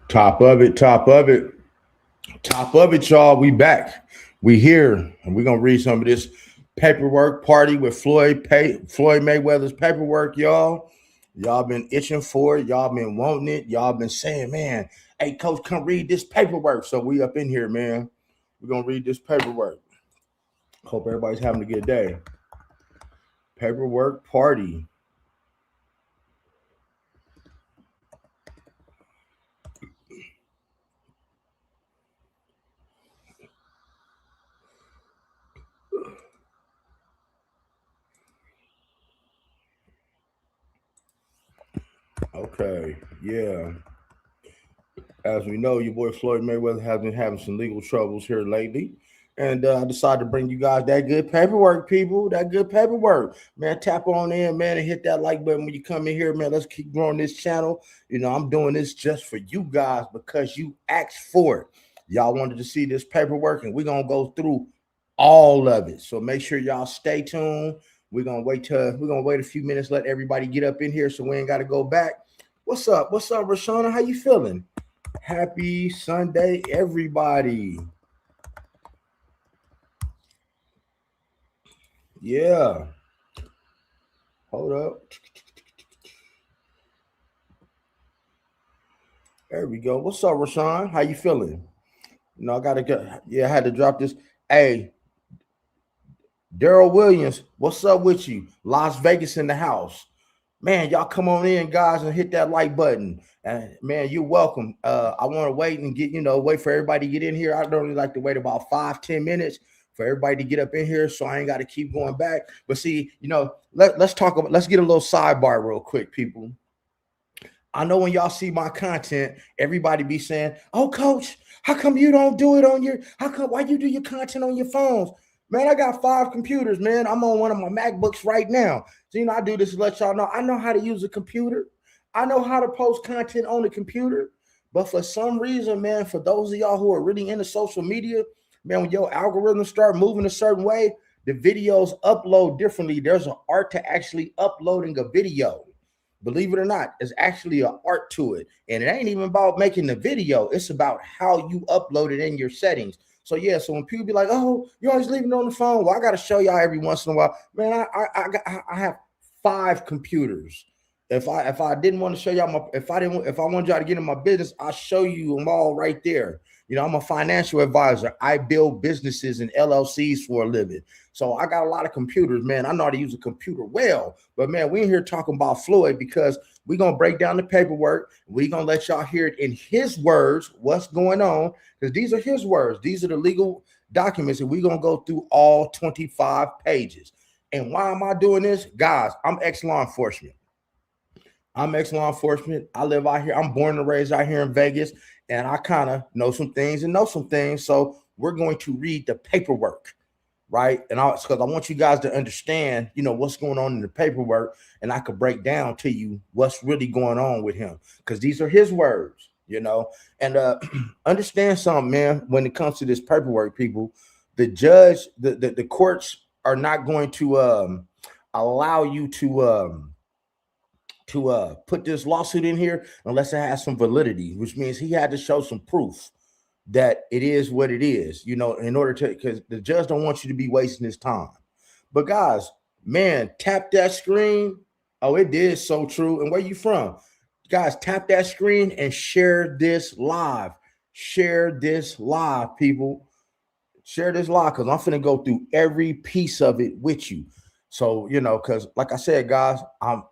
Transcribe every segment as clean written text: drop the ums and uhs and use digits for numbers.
Top of it, top of it, top of it, y'all. We back. We here, and we're gonna read some of this paperwork party with Floyd Mayweather's paperwork, y'all. Y'all been itching for it. Y'all been wanting it. Y'all been saying, man, hey, coach, come read this paperwork. So we up in here, man. We're gonna read this paperwork. Hope everybody's having a good day. Paperwork party. Okay, yeah. As we know, your boy Floyd Mayweather has been having some legal troubles here lately. And I decided to bring you guys that good paperwork, people. That good paperwork. Man, tap on in, man, and hit that like button when you come in here, man. Let's keep growing this channel. You know, I'm doing this just for you guys because you asked for it. Y'all wanted to see this paperwork, and we're going to go through all of it. So make sure y'all stay tuned. We're gonna wait a few minutes, let everybody get up in here so we ain't got to go back. What's up? What's up, Rashana? How you feeling? Happy Sunday, everybody. Yeah. Hold up. There we go. What's up, Rashawn? How you feeling? I gotta get. Yeah, I had to drop this. Hey, Daryl Williams, what's up with you? Las Vegas in the house. Man, y'all come on in, guys, and hit that like button. And man, you're welcome. I want to wait and wait for everybody to get in here. I normally like to wait about 5-10 minutes for everybody to get up in here, so I ain't got to keep going back. But see, let's talk about. Let's get a little sidebar real quick, people. I know when y'all see my content, everybody be saying, "Oh, coach, how come you don't do it on your? How come why you do your content on your phones?" Man, I got 5 computers, man. I'm on one of my MacBooks right now. So, I do this to let y'all know I know how to use a computer. I know how to post content on the computer. But for some reason, man, for those of y'all who are really into social media, man, when your algorithms start moving a certain way, the videos upload differently. There's an art to actually uploading a video. Believe it or not, there's actually an art to it. And it ain't even about making the video. It's about how you upload it in your settings. So yeah, so when people be like, "Oh, you're always leaving it on the phone," well, I got to show y'all every once in a while. Man, I have 5 computers. If I didn't want to show y'all if I wanted y'all to get in my business, I'll show you them all right there. I'm a financial advisor. I build businesses and LLCs for a living. So I got a lot of computers, man. I know how to use a computer well. But man, we in here talking about Floyd because we're gonna break down the paperwork. We're gonna let y'all hear it in his words, what's going on, because these are his words. These are the legal documents, and we're gonna go through all 25 pages. And why am I doing this? Guys, I'm ex-law enforcement. I'm ex-law enforcement. I live out here. I'm born and raised out here in Vegas, and I kind of know some things and know some things. So we're going to read the paperwork, right? And because I want you guys to understand, what's going on in the paperwork, and I could break down to you what's really going on with him, because these are his words, And understand something, man. When it comes to this paperwork, people, the judge, the courts are not going to allow you to put this lawsuit in here unless it has some validity, which means he had to show some proof that it is what it is, in order to, because the judge don't want you to be wasting his time. But guys, man, tap that screen. Oh, it did so true. And where you from? Guys, tap that screen and share this live. Share this live, people. Share this live because I'm finna go through every piece of it with you. So, because like I said, guys,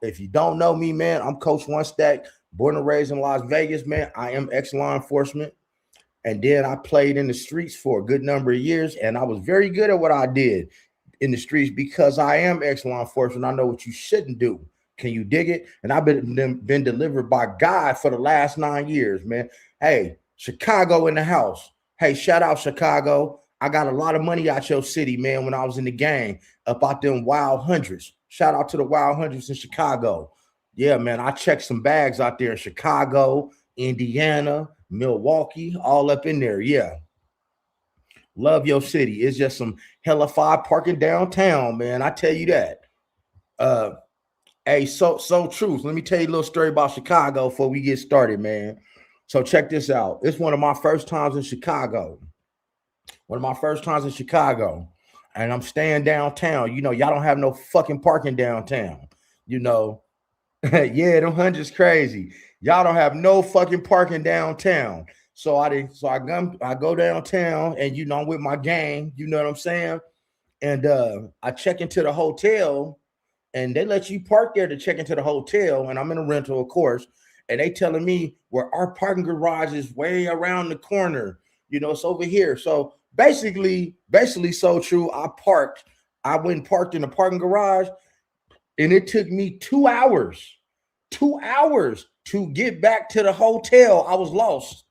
if you don't know me, man, I'm Coach One Stack, born and raised in Las Vegas, man. I am ex-law enforcement. And then I played in the streets for a good number of years, and I was very good at what I did in the streets because I am ex-law enforcement. I know what you shouldn't do. Can you dig it? And I've been delivered by God for the last 9 years, man. Hey, Chicago in the house. Hey, shout out Chicago. I got a lot of money out your city, man, when I was in the game, up out them wild hundreds. Shout out to the wild hundreds in Chicago. Yeah, man, I checked some bags out there in Chicago, Indiana, Milwaukee, all up in there. Yeah. Love your city. It's just some hella fire parking downtown, man. I tell you that. Uh, Hey, so truth. Let me tell you a little story about Chicago before we get started, man. So check this out. It's one of my first times in Chicago. One of my first times in Chicago. And I'm staying downtown. You know, y'all don't have no fucking parking downtown. You know, yeah, them hundreds crazy. Y'all don't have no fucking parking downtown. I go downtown and you know I'm with my gang, you know what I'm saying? And I check into the hotel and they let you park there to check into the hotel. And I'm in a rental, of course. And they telling me where our parking garage is way around the corner. You know, it's over here. So basically, so true. I went and parked in the parking garage, and it took me 2 hours to get back to the hotel. I was lost.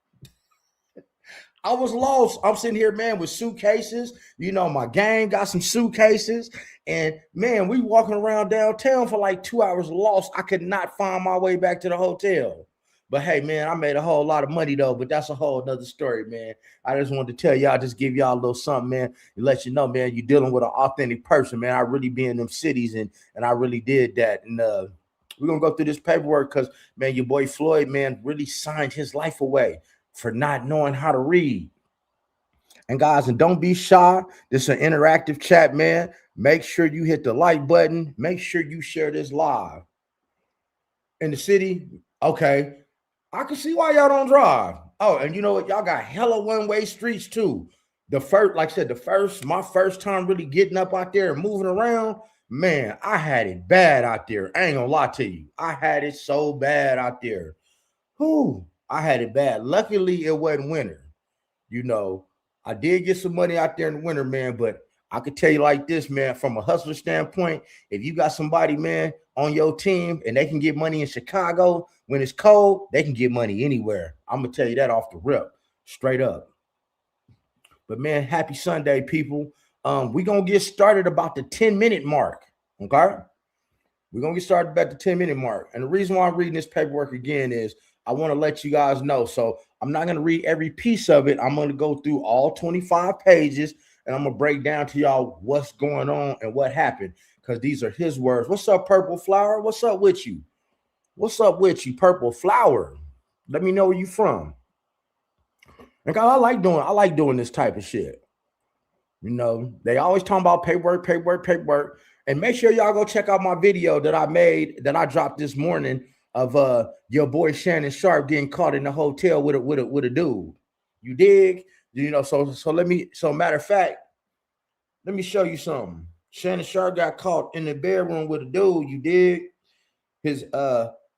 I'm sitting here, man, with suitcases. You know, my gang got some suitcases. And man, we walking around downtown for like 2 hours lost. I could not find my way back to the hotel. But hey, man, I made a whole lot of money though. But that's a whole nother story, man. I just wanted to tell y'all, just give y'all a little something, man. And let you know, man, you're dealing with an authentic person, man. I really be in them cities and I really did that. And we're gonna go through this paperwork because man, your boy Floyd, man, really signed his life away for not knowing how to read. And guys, and don't be shy. This is an interactive chat, man. Make sure you hit the like button. Make sure you share this live. In the city, okay. I can see why y'all don't drive. Oh, and you know what? Y'all got hella one-way streets too. The first, like I said, my first time really getting up out there and moving around, man, I had it bad out there. I ain't gonna lie to you. I had it so bad out there. Whew, I had it bad. Luckily, it wasn't winter. You know, I did get some money out there in the winter, man, but I could tell you like this, man, from a hustler standpoint, if you got somebody, man, on your team and they can get money in Chicago when it's cold, they can get money anywhere. I'm going to tell you that off the rip, straight up. But man, happy Sunday, people. We're going to get started about the 10-minute mark, okay? We're going to get started about the 10-minute mark. And the reason why I'm reading this paperwork again is I want to let you guys know. So I'm not going to read every piece of it. I'm going to go through all 25 pages, and I'm going to break down to y'all what's going on and what happened, because these are his words. What's up, Purple Flower? What's up with you? What's up with you, Purple Flower? Let me know where you from. And I like doing this type of shit. You know, they always talking about paperwork. And make sure y'all go check out my video that I made, that I dropped this morning, of your boy Shannon Sharp getting caught in the hotel with a dude. You dig? You know, so matter of fact, let me show you something. Shannon Sharp got caught in the bedroom with a dude. You dig?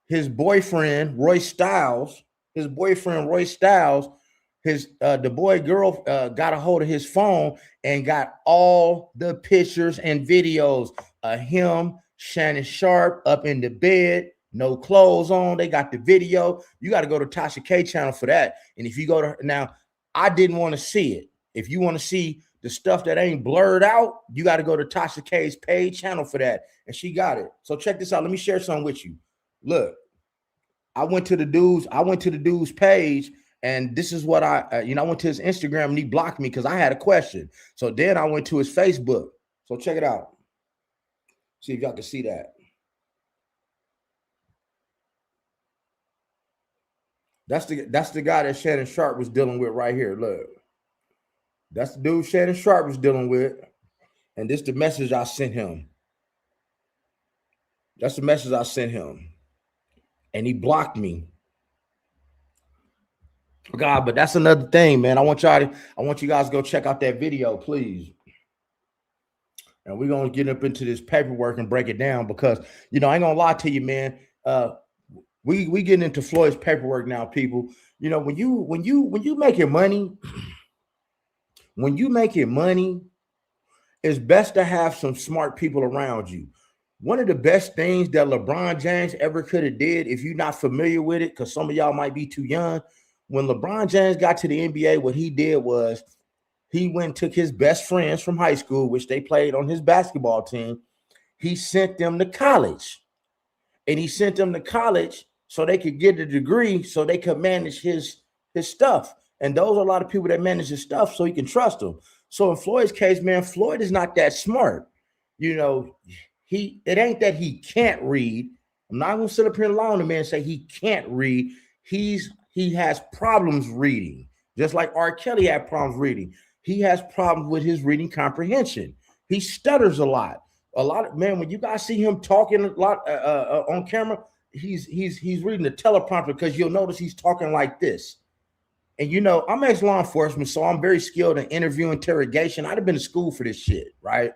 His boyfriend Roy Styles, the boy girl got a hold of his phone and got all the pictures and videos of him, Shannon Sharp, up in the bed, no clothes on. They got the video. You got to go to Tasha K channel for that. And if you go to, now, I didn't want to see it. If you want to see the stuff that ain't blurred out, you got to go to Tasha K's paid channel for that. And she got it. So check this out. Let me share something with you. Look, I went to the dude's page, and this is what I went to his Instagram and he blocked me because I had a question. So then I went to his Facebook. So check it out. See if y'all can see that. That's the guy that Shannon Sharp was dealing with right here. Look, that's the dude Shannon Sharp was dealing with, and this is the message I sent him. That's the message I sent him, and he blocked me. God, but that's another thing, man. I want you guys to go check out that video, please. And we're gonna get up into this paperwork and break it down because I ain't gonna lie to you, man. We getting into Floyd's paperwork now, people. You know, when you making money, it's best to have some smart people around you. One of the best things that LeBron James ever could have did, if you're not familiar with it, because some of y'all might be too young, when LeBron James got to the NBA, what he did was he went and took his best friends from high school, which they played on his basketball team. He sent them to college. And he sent them to college so they could get a degree so they could manage his stuff. And those are a lot of people that manage his stuff so he can trust them. So in Floyd's case, man, Floyd is not that smart. You know, it ain't that he can't read. I'm not gonna sit up here and lie on the man and say he can't read. He has problems reading, just like R. Kelly had problems reading. He has problems with his reading comprehension. He stutters a lot. A lot of man, when you guys see him talking a lot on camera, he's reading the teleprompter because you'll notice he's talking like this. And you know, I'm ex-law enforcement, so I'm very skilled in interview interrogation. I'd have been to school for this shit, right?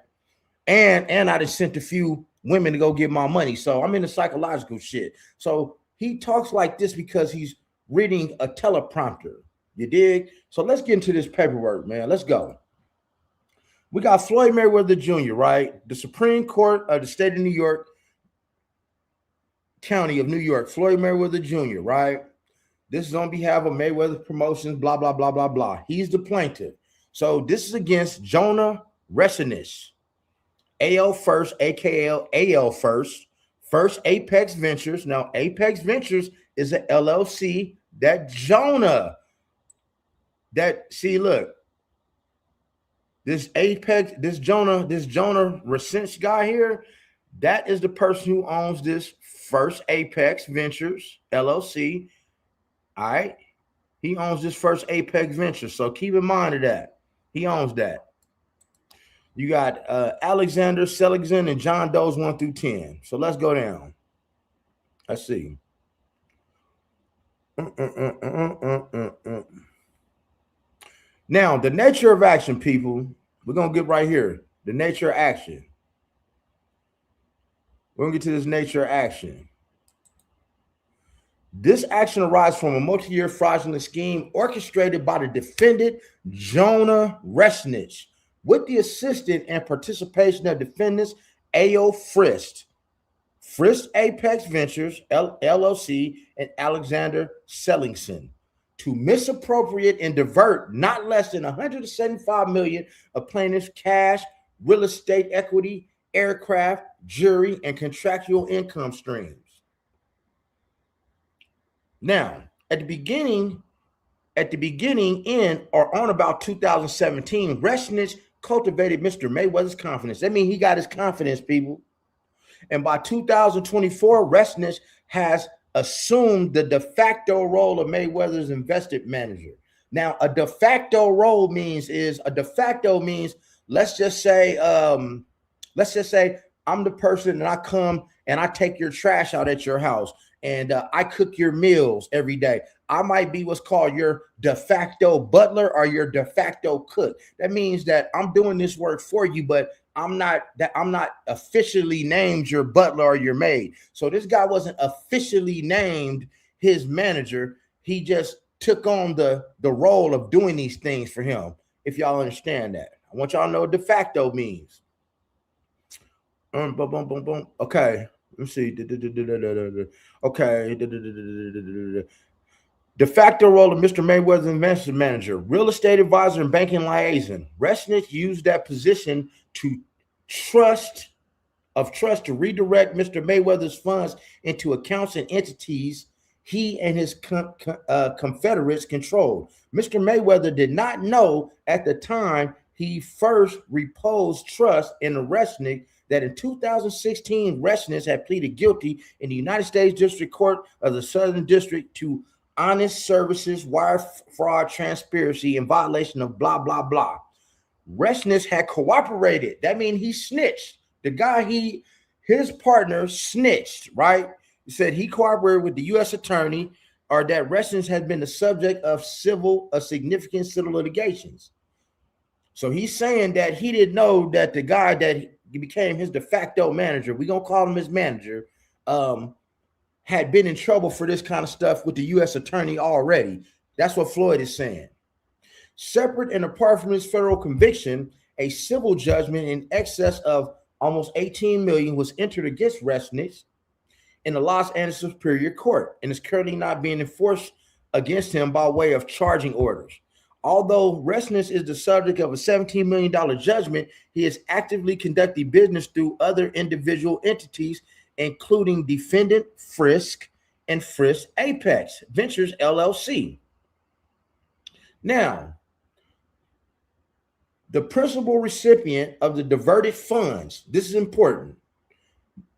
And I'd have sent a few women to go get my money. So I'm into psychological shit. So he talks like this because he's reading a teleprompter. You dig? So let's get into this paperwork, man. Let's go. We got Floyd Mayweather Jr., right? The Supreme Court of the state of New York, County of New York, Floyd Mayweather Jr., right? This is on behalf of Mayweather Promotions, blah, blah, blah, blah, blah. He's the plaintiff. So this is against Jonah Resnick, AL First, AKA AL First, First Apex Ventures. Now, Apex Ventures is an LLC that Jonah, look, this Jonah Resnick guy here, that is the person who owns this First Apex Ventures, LLC. All right. He owns this First Apex Ventures. So keep in mind of that. He owns that. You got Alexander, Seligson, and John Doe's 1 through 10. So let's go down. Let's see. Now, the nature of action, people. We're going to get right here. The nature of action. We're going to get to this nature of action. This action arises from a multi-year fraudulent scheme orchestrated by the defendant, Jonah Resnick, with the assistance and participation of defendants A.O. Frist Apex Ventures, LLC, and Alexander Seligson, to misappropriate and divert not less than $175 million of plaintiffs' cash, real estate equity, aircraft, jury, and contractual income streams. Now, at the beginning in or on about 2017, Resnick cultivated Mr. Mayweather's confidence. That means he got his confidence, people. And by 2024, Resnick has assumed the de facto role of Mayweather's investment manager. Now, a de facto role means let's just say I'm the person and I come and I take your trash out at your house. And I cook your meals every day. I might be what's called your de facto butler or your de facto cook. That means that I'm doing this work for you, but I'm not officially named your butler or your maid. So this guy wasn't officially named his manager. He just took on the role of doing these things for him. If y'all understand that, I want y'all to know what de facto means. Okay. Let's see. Okay. De facto role of Mr. Mayweather's investment manager, real estate advisor, and banking liaison. Resnick used that position to trust to redirect Mr. Mayweather's funds into accounts and entities he and his confederates controlled. Mr. Mayweather did not know at the time he first reposed trust in Resnick that in 2016, Resnick had pleaded guilty in the United States District Court of the Southern District to honest services, wire fraud, transparency, in violation of blah, blah, blah. Resnick had cooperated. That means he snitched. The guy, his partner snitched, right? He said he cooperated with the U.S. attorney or that Resnick had been the subject of significant civil litigations. So he's saying that he didn't know that the guy that became his de facto manager, we're going to call him his manager, had been in trouble for this kind of stuff with the U.S. attorney already. That's what Floyd is saying. Separate and apart from his federal conviction, a civil judgment in excess of almost $18 million was entered against Resnick in the Los Angeles Superior Court and is currently not being enforced against him by way of charging orders. Although Resnick is the subject of a $17 million judgment, he is actively conducting business through other individual entities, including defendant Frisk and Frisk Apex Ventures, LLC. Now, the principal recipient of the diverted funds, this is important.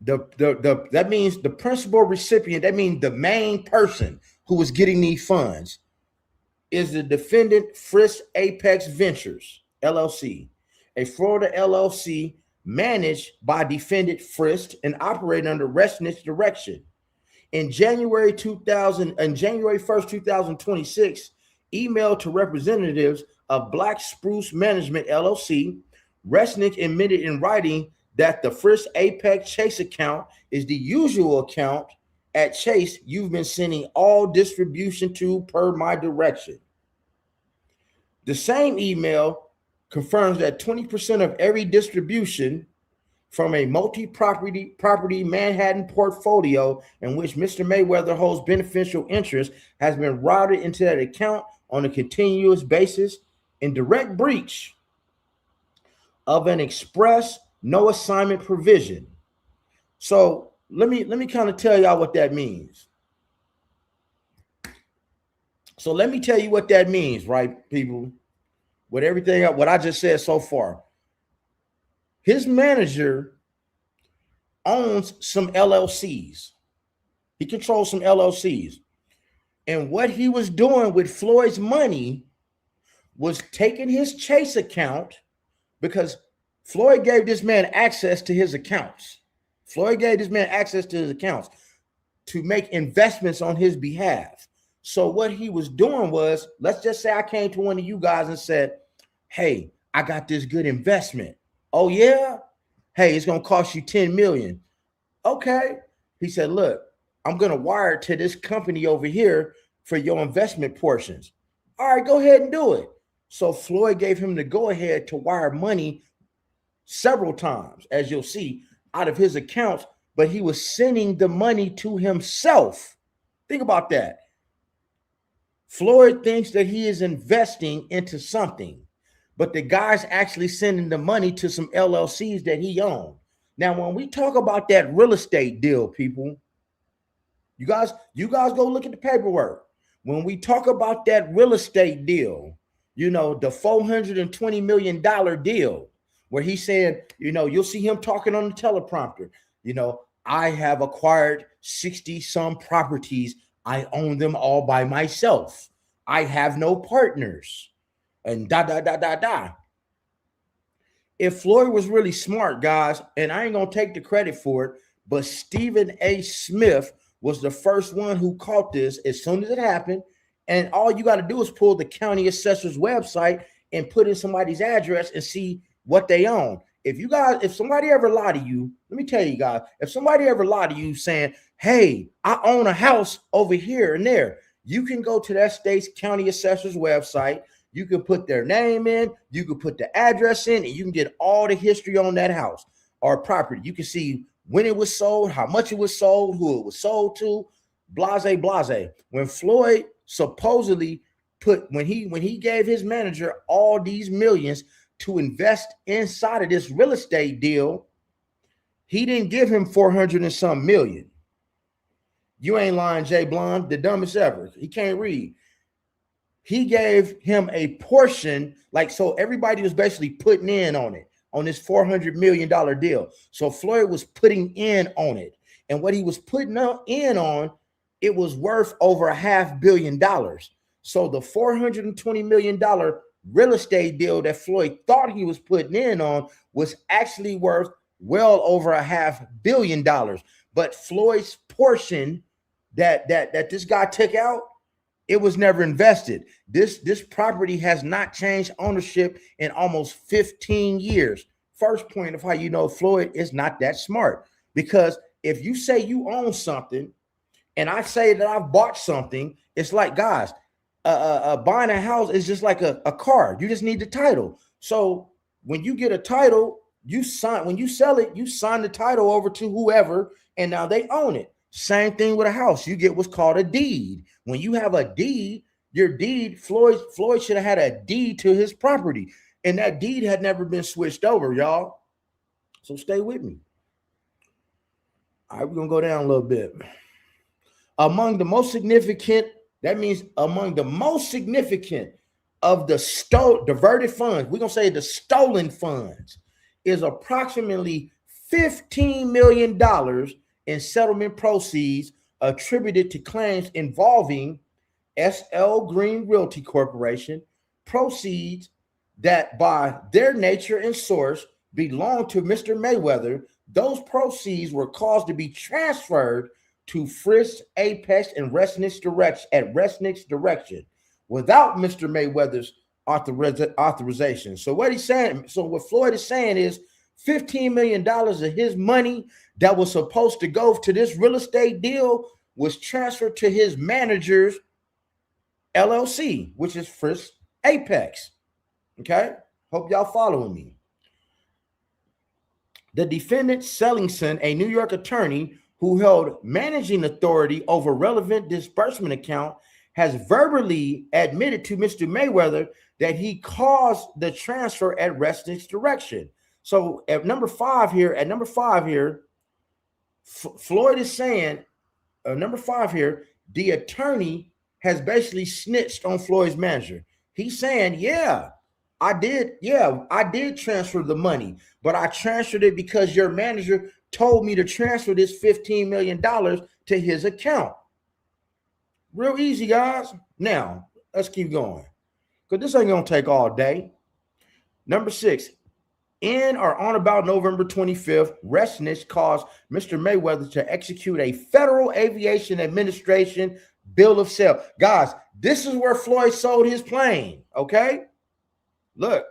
That means the principal recipient, that means the main person who was getting these funds is the defendant Frisk Apex Ventures, LLC, a Florida LLC managed by defendant Frisk and operating under Resnick's direction. In January 1st, 2026, emailed to representatives of Black Spruce Management LLC, Resnick admitted in writing that the Frisk Apex Chase account is the usual account at Chase you've been sending all distribution to per my direction. The same email confirms that 20% of every distribution from a multi-property Manhattan portfolio in which Mr. Mayweather holds beneficial interest has been routed into that account on a continuous basis in direct breach of an express no assignment provision. So let me kind of tell y'all what that means. So let me tell you what that means, right, people? With everything, what I just said so far. His manager owns some LLCs. He controls some LLCs. And what he was doing with Floyd's money was taking his Chase account, because Floyd gave this man access to his accounts. Floyd gave this man access to his accounts to make investments on his behalf. So what he was doing was, let's just say I came to one of you guys and said, hey, I got this good investment. Oh, yeah? Hey, it's going to cost you $10 million. Okay. He said, look, I'm going to wire it to this company over here for your investment portions. All right, go ahead and do it. So Floyd gave him the go ahead to wire money several times, as you'll see, out of his accounts, but he was sending the money to himself. Think about that. Floyd thinks that he is investing into something, but the guy's actually sending the money to some LLCs that he owned. Now, when we talk about that real estate deal, people, you guys go look at the paperwork. When we talk about that real estate deal, the $420 million deal, where he said, you'll see him talking on the teleprompter, I have acquired 60 some properties. I own them all by myself. I have no partners. And If Floyd was really smart, guys, and I ain't going to take the credit for it, but Stephen A. Smith was the first one who caught this as soon as it happened. And all you got to do is pull the county assessor's website and put in somebody's address and see what they own. If somebody ever lied to you, let me tell you guys, if somebody ever lied to you saying, hey, I own a house over here and there, you can go to that state's county assessor's website. You can put their name in, you can put the address in, and you can get all the history on that house or property. You can see when it was sold, how much it was sold, who it was sold to, blase. When Floyd supposedly when he gave his manager all these millions to invest inside of this real estate deal, he didn't give him 400 and some million. You ain't lying, Jay Blonde, the dumbest ever. He can't read. He gave him a portion, so everybody was basically putting in on it, on this $400 million deal. So Floyd was putting in on it. And what he was putting in on, it was worth over $500 million. So the $420 million real estate deal that Floyd thought he was putting in on was actually worth well over $500 million. But Floyd's portion that this guy took out, it was never invested. This property has not changed ownership in almost 15 years. First point of how you know Floyd is not that smart, because if you say you own something and I say that I've bought something, it's like, guys, buying a house is just like a car. You just need the title. So when you get a title, when you sell it, you sign the title over to whoever, and now they own it. Same thing with a house. You get what's called a deed. When you have a deed, your deed, Floyd should have had a deed to his property, and that deed had never been switched over, y'all. So stay with me. All right, we're going to go down a little bit. Among the most significant of the diverted funds, we're going to say the stolen funds, is approximately $15 million in settlement proceeds attributed to claims involving SL Green Realty Corporation, proceeds that by their nature and source belong to Mr. Mayweather. Those proceeds were caused to be transferred to Frisk, Apex, and Resnick's direction without Mr. Mayweather's authorization. So what he's saying, so what Floyd is saying is $15 million of his money that was supposed to go to this real estate deal was transferred to his manager's LLC, which is Frisk Apex. Okay, hope y'all following me. The defendant, Sellingson, a New York attorney who held managing authority over relevant disbursement account, has verbally admitted to Mr. Mayweather that he caused the transfer at Resnick's direction. So at number five here, Floyd is saying, number five here, the attorney has basically snitched on Floyd's manager. He's saying, I did transfer the money, but I transferred it because your manager told me to transfer this $15 million to his account. Real easy, guys. Now, let's keep going, because this ain't going to take all day. Number 6, in or on about November 25th, Resnick caused Mr. Mayweather to execute a Federal Aviation Administration bill of sale. Guys, this is where Floyd sold his plane, okay? Look,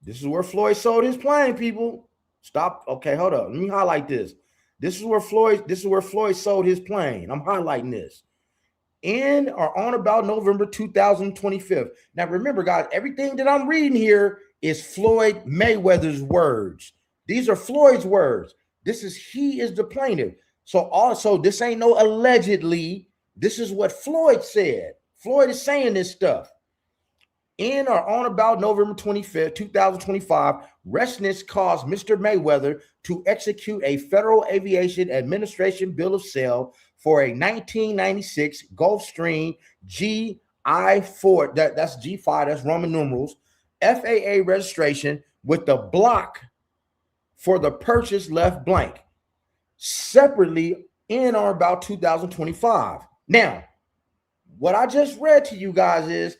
this is where Floyd sold his plane, people. Stop. Okay, hold up. Let me highlight this. This is where Floyd sold his plane. I'm highlighting this. In or on about November 2025. Now, remember, guys, everything that I'm reading here is Floyd Mayweather's words. These are Floyd's words. He is the plaintiff. So also, this ain't no allegedly. This is what Floyd said. Floyd is saying this stuff. In or on about November 25th, 2025, Resnick caused Mr. Mayweather to execute a Federal Aviation Administration bill of sale for a 1996 Gulfstream GI4, that's G5, that's Roman numerals, FAA registration with the block for the purchase left blank, separately in or about 2025. Now, what I just read to you guys is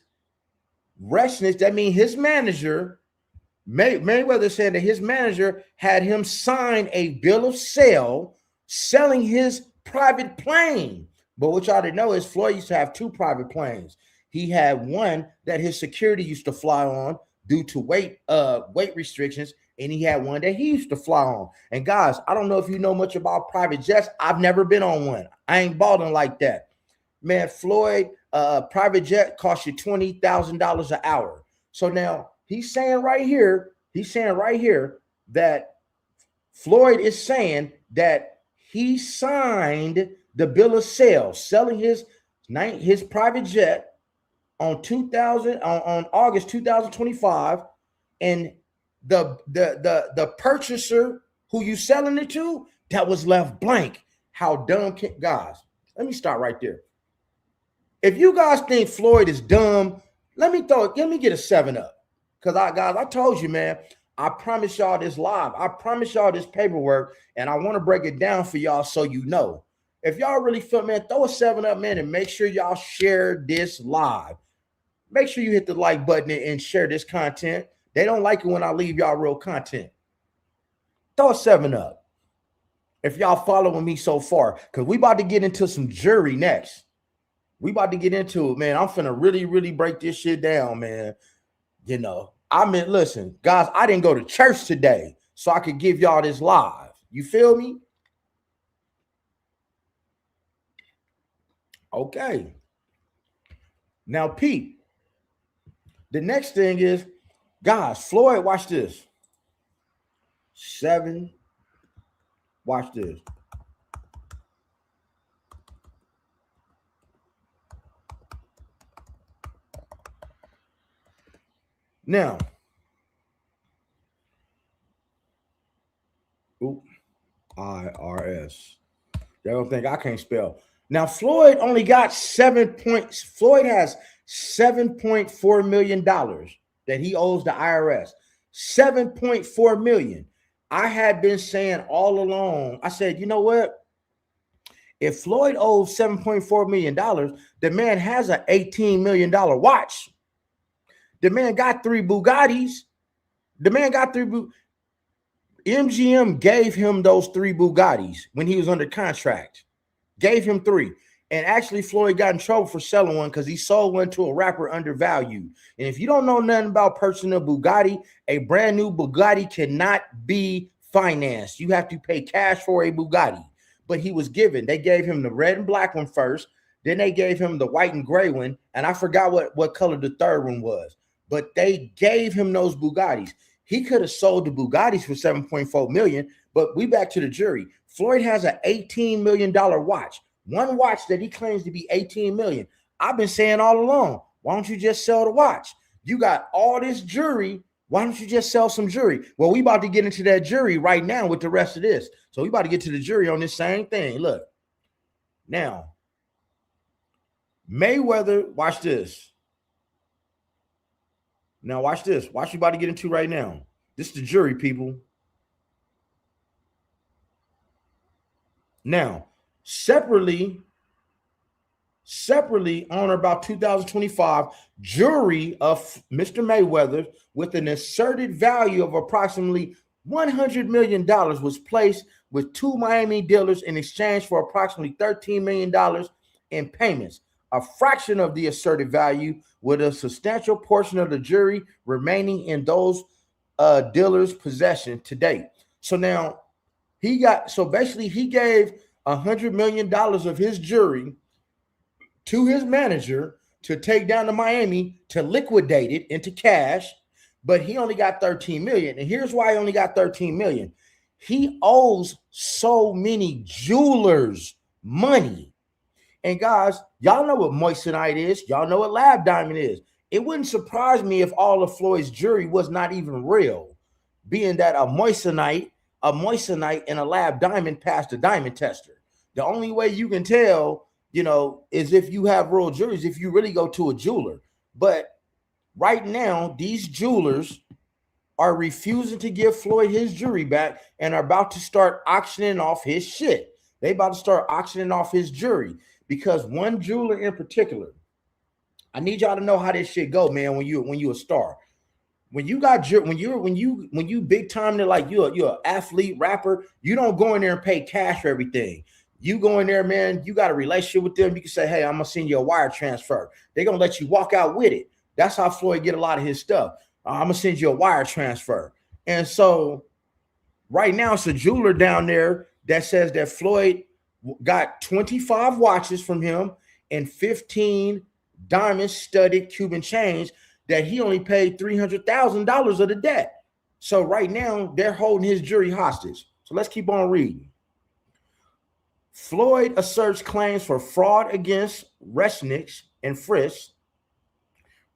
Resnick, that means his manager, Mayweather said that his manager had him sign a bill of sale selling his private plane. But what y'all didn't know is Floyd used to have 2 private planes. He had one that his security used to fly on due to weight restrictions, and he had one that he used to fly on. And guys, I don't know if you know much about private jets. I've never been on one. I ain't balling like that. Man, Floyd, private jet costs you $20,000 an hour. So now he's saying right here that Floyd is saying that he signed the bill of sale, selling his private jet on August 2025, and the purchaser who you selling it to, that was left blank. How dumb can, guys? Let me start right there. If you guys think Floyd is dumb, let me get a 7 up. Because I told you, man, I promise y'all this live. I promise y'all this paperwork, and I want to break it down for y'all so you know. If y'all really feel, man, throw a 7 up, man, and make sure y'all share this live. Make sure you hit the like button and share this content. They don't like it when I leave y'all real content. Throw a 7 up if y'all following me so far, because we about to get into some jury next. We about to get into it, man. I'm finna really, really break this shit down, man. You know, listen, guys, I didn't go to church today, so I could give y'all this live. You feel me? Okay. Now, Pete, the next thing is, guys, Floyd, watch this. 7. Watch this. Now, IRS. They don't think I can't spell. Now, Floyd only got 7 points. Floyd has $7.4 million that he owes the IRS. $7.4 million. I had been saying all along, I said, you know what? If Floyd owes $7.4 million, the man has an $18 million watch. The man got 3 Bugattis. The man got 3 MGM gave him those 3 Bugattis when he was under contract. Gave him 3. And actually, Floyd got in trouble for selling one because he sold one to a rapper undervalued. And if you don't know nothing about purchasing a Bugatti, a brand new Bugatti cannot be financed. You have to pay cash for a Bugatti. But he was given. They gave him the red and black one first. Then they gave him the white and gray one. And I forgot what color the third one was. But they gave him those Bugattis. He could have sold the Bugattis for $7.4 million. But we back to the jury. Floyd has an $18 million watch. One watch that he claims to be $18 million. I've been saying all along, why don't you just sell the watch? You got all this jewelry. Why don't you just sell some jewelry? Well, we about to get into that jury right now with the rest of this. So we about to get to the jury on this same thing. Look. Now, Mayweather, watch this. Now, watch this. Watch what we about to get into right now. This is the jury, people. Now, separately on or about 2025, jury of Mr. Mayweather with an asserted value of approximately $100 million was placed with 2 Miami dealers in exchange for approximately $13 million in payments, a fraction of the asserted value, with a substantial portion of the jury remaining in those dealers' possession to date. So now he gave $100 million of his jury to his manager to take down to Miami to liquidate it into cash, but he only got $13 million. And here's why he only got $13 million. He owes so many jewelers money. And guys, y'all know what moissanite is. Y'all know what lab diamond is. It wouldn't surprise me if all of Floyd's jewelry was not even real, being that a moissanite and a lab diamond passed a diamond tester. The only way you can tell, is if you have real jewelry, if you really go to a jeweler. But right now, these jewelers are refusing to give Floyd his jewelry back and are about to start auctioning off his shit. They about to start auctioning off his jewelry because one jeweler in particular, I need y'all to know how this shit go, man. When you a star, when you big time, they're like you're an athlete, rapper. You don't go in there and pay cash for everything. You go in there, man. You got a relationship with them. You can say, "Hey, I'm gonna send you a wire transfer." They're gonna let you walk out with it. That's how Floyd get a lot of his stuff. I'm gonna send you a wire transfer. And so, right now, it's a jeweler down there that says that Floyd got 25 watches from him and 15 diamond-studded Cuban chains that he only paid $300,000 of the debt. So right now, they're holding his jewelry hostage. So let's keep on reading. Floyd asserts claims for fraud against Resnick and Frisch,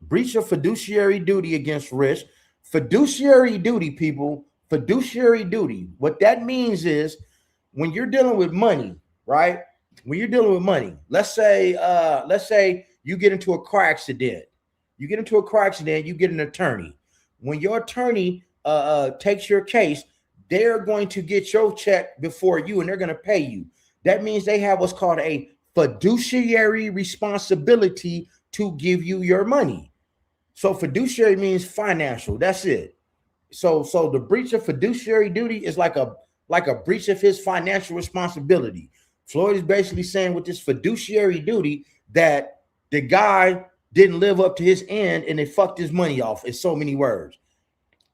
breach of fiduciary duty against Rich. Fiduciary duty, people, fiduciary duty. What that means is when you're dealing with money, right? When you're dealing with money, let's say you get into a car accident. You get an attorney. When your attorney takes your case, they're going to get your check before you and they're going to pay you. That means they have what's called a fiduciary responsibility to give you your money. So fiduciary means financial. That's it. So the breach of fiduciary duty is like a breach of his financial responsibility. Floyd is basically saying with this fiduciary duty that the guy didn't live up to his end and they fucked his money off in so many words.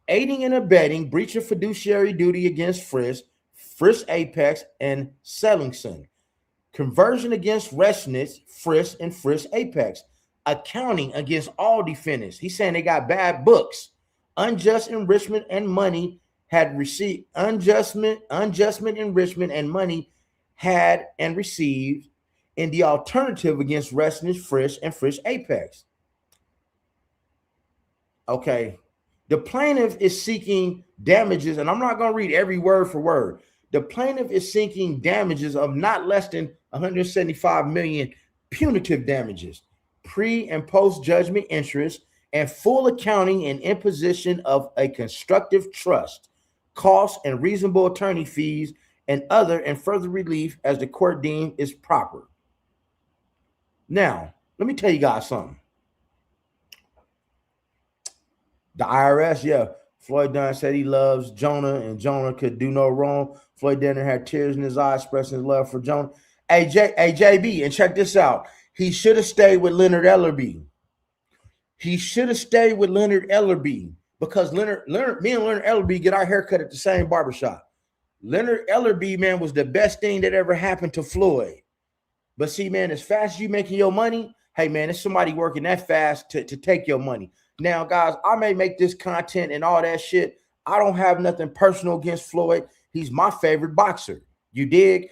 Aiding and abetting, breach of fiduciary duty against Frisch Apex, and Sellingson. Conversion against Resnick, Frisch, and Frisch Apex. Accounting against all defendants. He's saying they got bad books. Unjust enrichment and money had received. Unjust enrichment and money had and received in the alternative against Resnick, Frisch, and Frisch Apex. Okay. The plaintiff is seeking damages, and I'm not going to read every word for word. The plaintiff is seeking damages of not less than $175 million punitive damages, pre- and post-judgment interest, and full accounting and imposition of a constructive trust. costs, and reasonable attorney fees and other and further relief as the court deemed is proper. Now, let me tell you guys something. The IRS, yeah, Floyd Dunn said he loves Jonah and Jonah could do no wrong. Floyd Dunn had tears in his eyes expressing his love for Jonah. Hey, JB, and check this out. He should have stayed with Leonard Ellerby. He should have stayed with Leonard Ellerby because me and Leonard Ellerby get our haircut at the same barbershop. Leonard Ellerby, man, was the best thing that ever happened to Floyd. But see, man, as fast as you making your money, hey, man, there's somebody working that fast to take your money. Now, guys, I may make this content and all that shit. I don't have nothing personal against Floyd. He's my favorite boxer. You dig?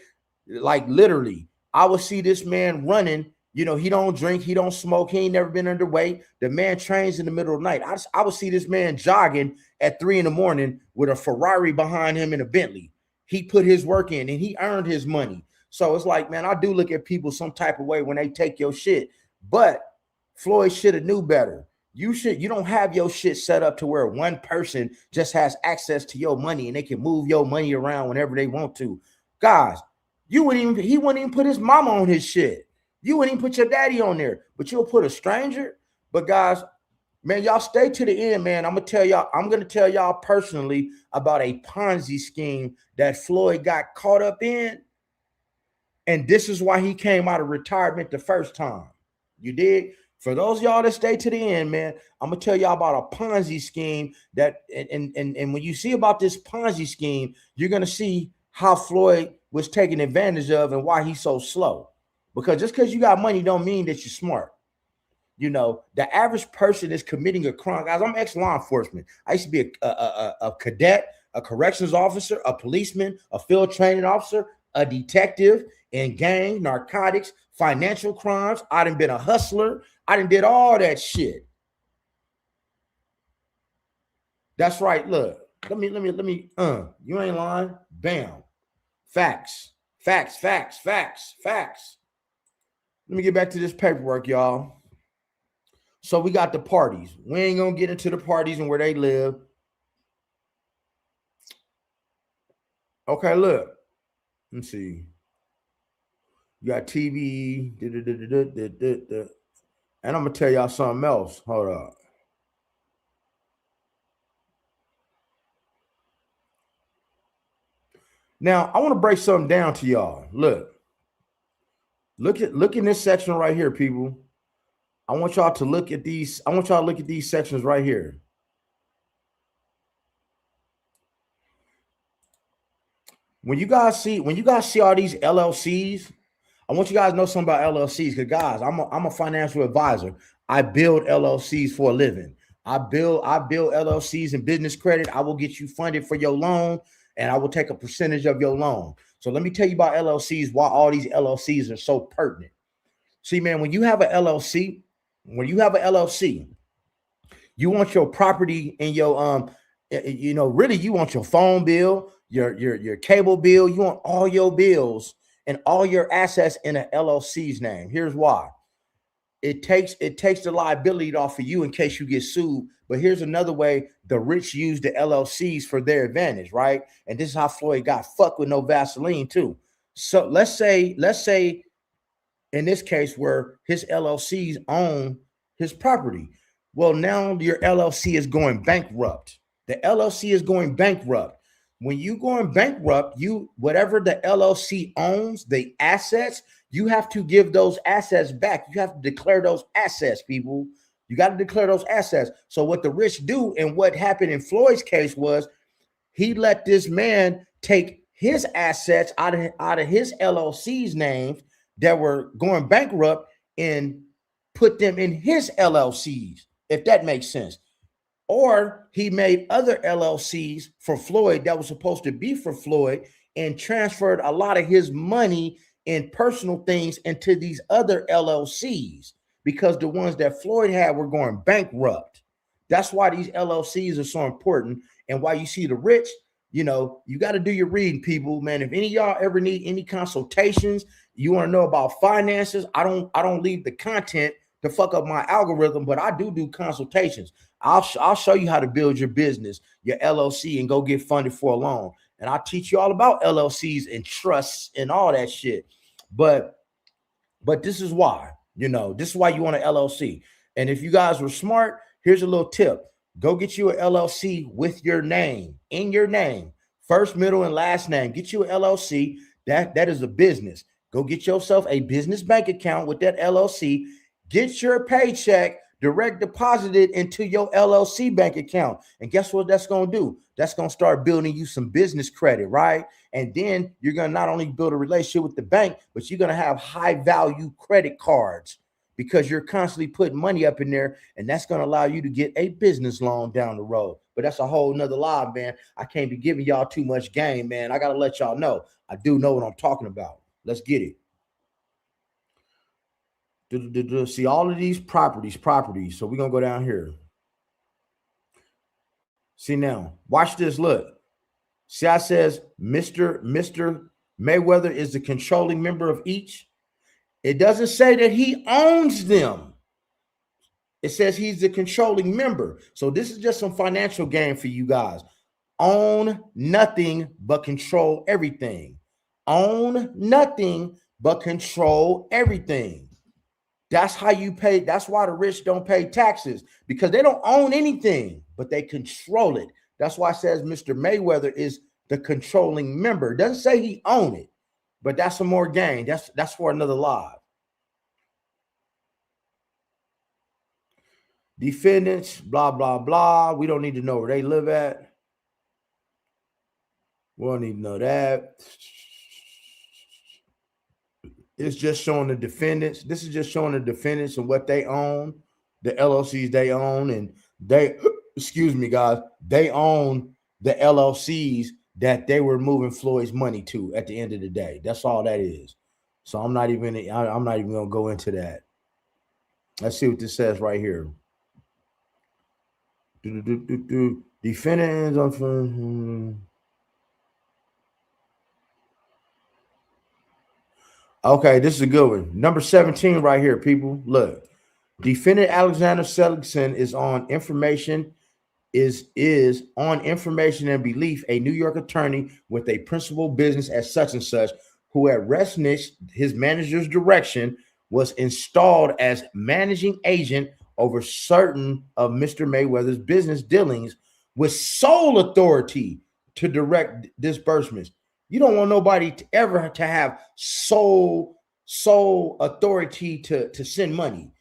Like, literally, I would see this man running. You know, he don't drink, he don't smoke, he ain't never been underweight. The man trains in the middle of the night. I would see this man jogging at 3 a.m. with a Ferrari behind him and a Bentley. He put his work in and he earned his money. So it's like, man, I do look at people some type of way when they take your shit. But Floyd should have knew better. You don't have your shit set up to where one person just has access to your money and they can move your money around whenever they want to. Guys, he wouldn't even put his mama on his shit. You wouldn't even put your daddy on there, but you'll put a stranger. But guys, man, y'all stay to the end, man. I'm going to tell y'all personally about a Ponzi scheme that Floyd got caught up in. And this is why he came out of retirement the first time. You dig? For those of y'all that stay to the end, man, I'm going to tell y'all about a Ponzi scheme that, and when you see about this Ponzi scheme, you're going to see how Floyd was taken advantage of and why he's so slow. Because just because you got money don't mean that you're smart. You know, the average person is committing a crime. Guys, I'm ex-law enforcement. I used to be a cadet, a corrections officer, a policeman, a field training officer, a detective in gang, narcotics, financial crimes. I done been a hustler. I done did all that shit. That's right. Look, let me, you ain't lying. Bam. Facts. Let me get back to this paperwork, y'all. So we got the parties. We ain't going to get into the parties and where they live. Okay, look. Let's see. You got TV. And I'm going to tell y'all something else. Hold up. Now, I want to break something down to y'all. Look in this section right here, people. I want y'all to look at these. I want y'all to look at these sections right here. When you guys see all these LLCs, I want you guys to know something about LLCs. Because guys, I'm a financial advisor. I build LLCs for a living. I build LLCs and business credit. I will get you funded for your loan, and I will take a percentage of your loan. So let me tell you about LLCs, why all these LLCs are so pertinent. See, man, when you have an LLC, you want your property and your really you want your phone bill, your cable bill, you want all your bills and all your assets in an LLC's name. Here's why. It takes the liability off of you in case you get sued. But here's another way the rich use the LLCs for their advantage, right? And this is how Floyd got fucked with no Vaseline too. So let's say in this case where his LLCs own his property. Well, now your LLC is going bankrupt. The LLC is going bankrupt. When you going bankrupt, whatever the LLC owns, the assets, you have to give those assets back. You have to declare those assets, people. You got to declare those assets. So what the rich do, and what happened in Floyd's case was he let this man take his assets out of his LLC's names that were going bankrupt and put them in his LLCs, if that makes sense. Or he made other LLCs for Floyd that was supposed to be for Floyd and transferred a lot of his money and personal things into these other LLCs because the ones that Floyd had were going bankrupt. That's why these LLCs are so important and why you see the rich, you got to do your reading, people, man. If any of y'all ever need any consultations, you want to know about finances, I don't leave the content to fuck up my algorithm, but I do consultations. I'll show you how to build your business, your LLC, and go get funded for a loan. And I'll teach you all about LLCs and trusts and all that shit. But this is why, this is why you want an LLC. And if you guys were smart, here's a little tip. Go get you an LLC with your name, in your name, first, middle, and last name. Get you an LLC. That is a business. Go get yourself a business bank account with that LLC. Get your paycheck direct deposited into your LLC bank account. And guess what that's going to do? That's going to start building you some business credit, right? And then you're going to not only build a relationship with the bank, but you're going to have high value credit cards because you're constantly putting money up in there. And that's going to allow you to get a business loan down the road. But that's a whole nother live, man. I can't be giving y'all too much game, man. I got to let y'all know. I do know what I'm talking about. Let's get it. See all of these properties. So we're going to go down here. See now, watch this. Look. See, I says Mr. Mayweather is the controlling member of each. It doesn't say that he owns them. It says he's the controlling member. So this is just some financial game for you guys. Own nothing but control everything. Own nothing but control everything. That's how you pay. That's why the rich don't pay taxes, because they don't own anything, but they control it. That's why it says Mr. Mayweather is the controlling member. It doesn't say he own it, but that's some more game. That's for another live. Defendants, blah, blah, blah. We don't need to know where they live at. We don't need to know that. It's just showing the defendants. This is just showing the defendants and what they own, the LLCs they own, and they, excuse me, guys, they own the LLCs that they were moving Floyd's money to at the end of the day. That's all that is. So I'm not even gonna go into that. Let's see what this says right here. Defendants on. Okay, this is a good one. Number 17 right here, people. Look, defendant Alexander Seligson is on information and belief, a New York attorney with a principal business at such and such, who at Resnick, his manager's direction, was installed as managing agent over certain of Mr. Mayweather's business dealings with sole authority to direct disbursements. You don't want nobody to ever to have sole authority to send money.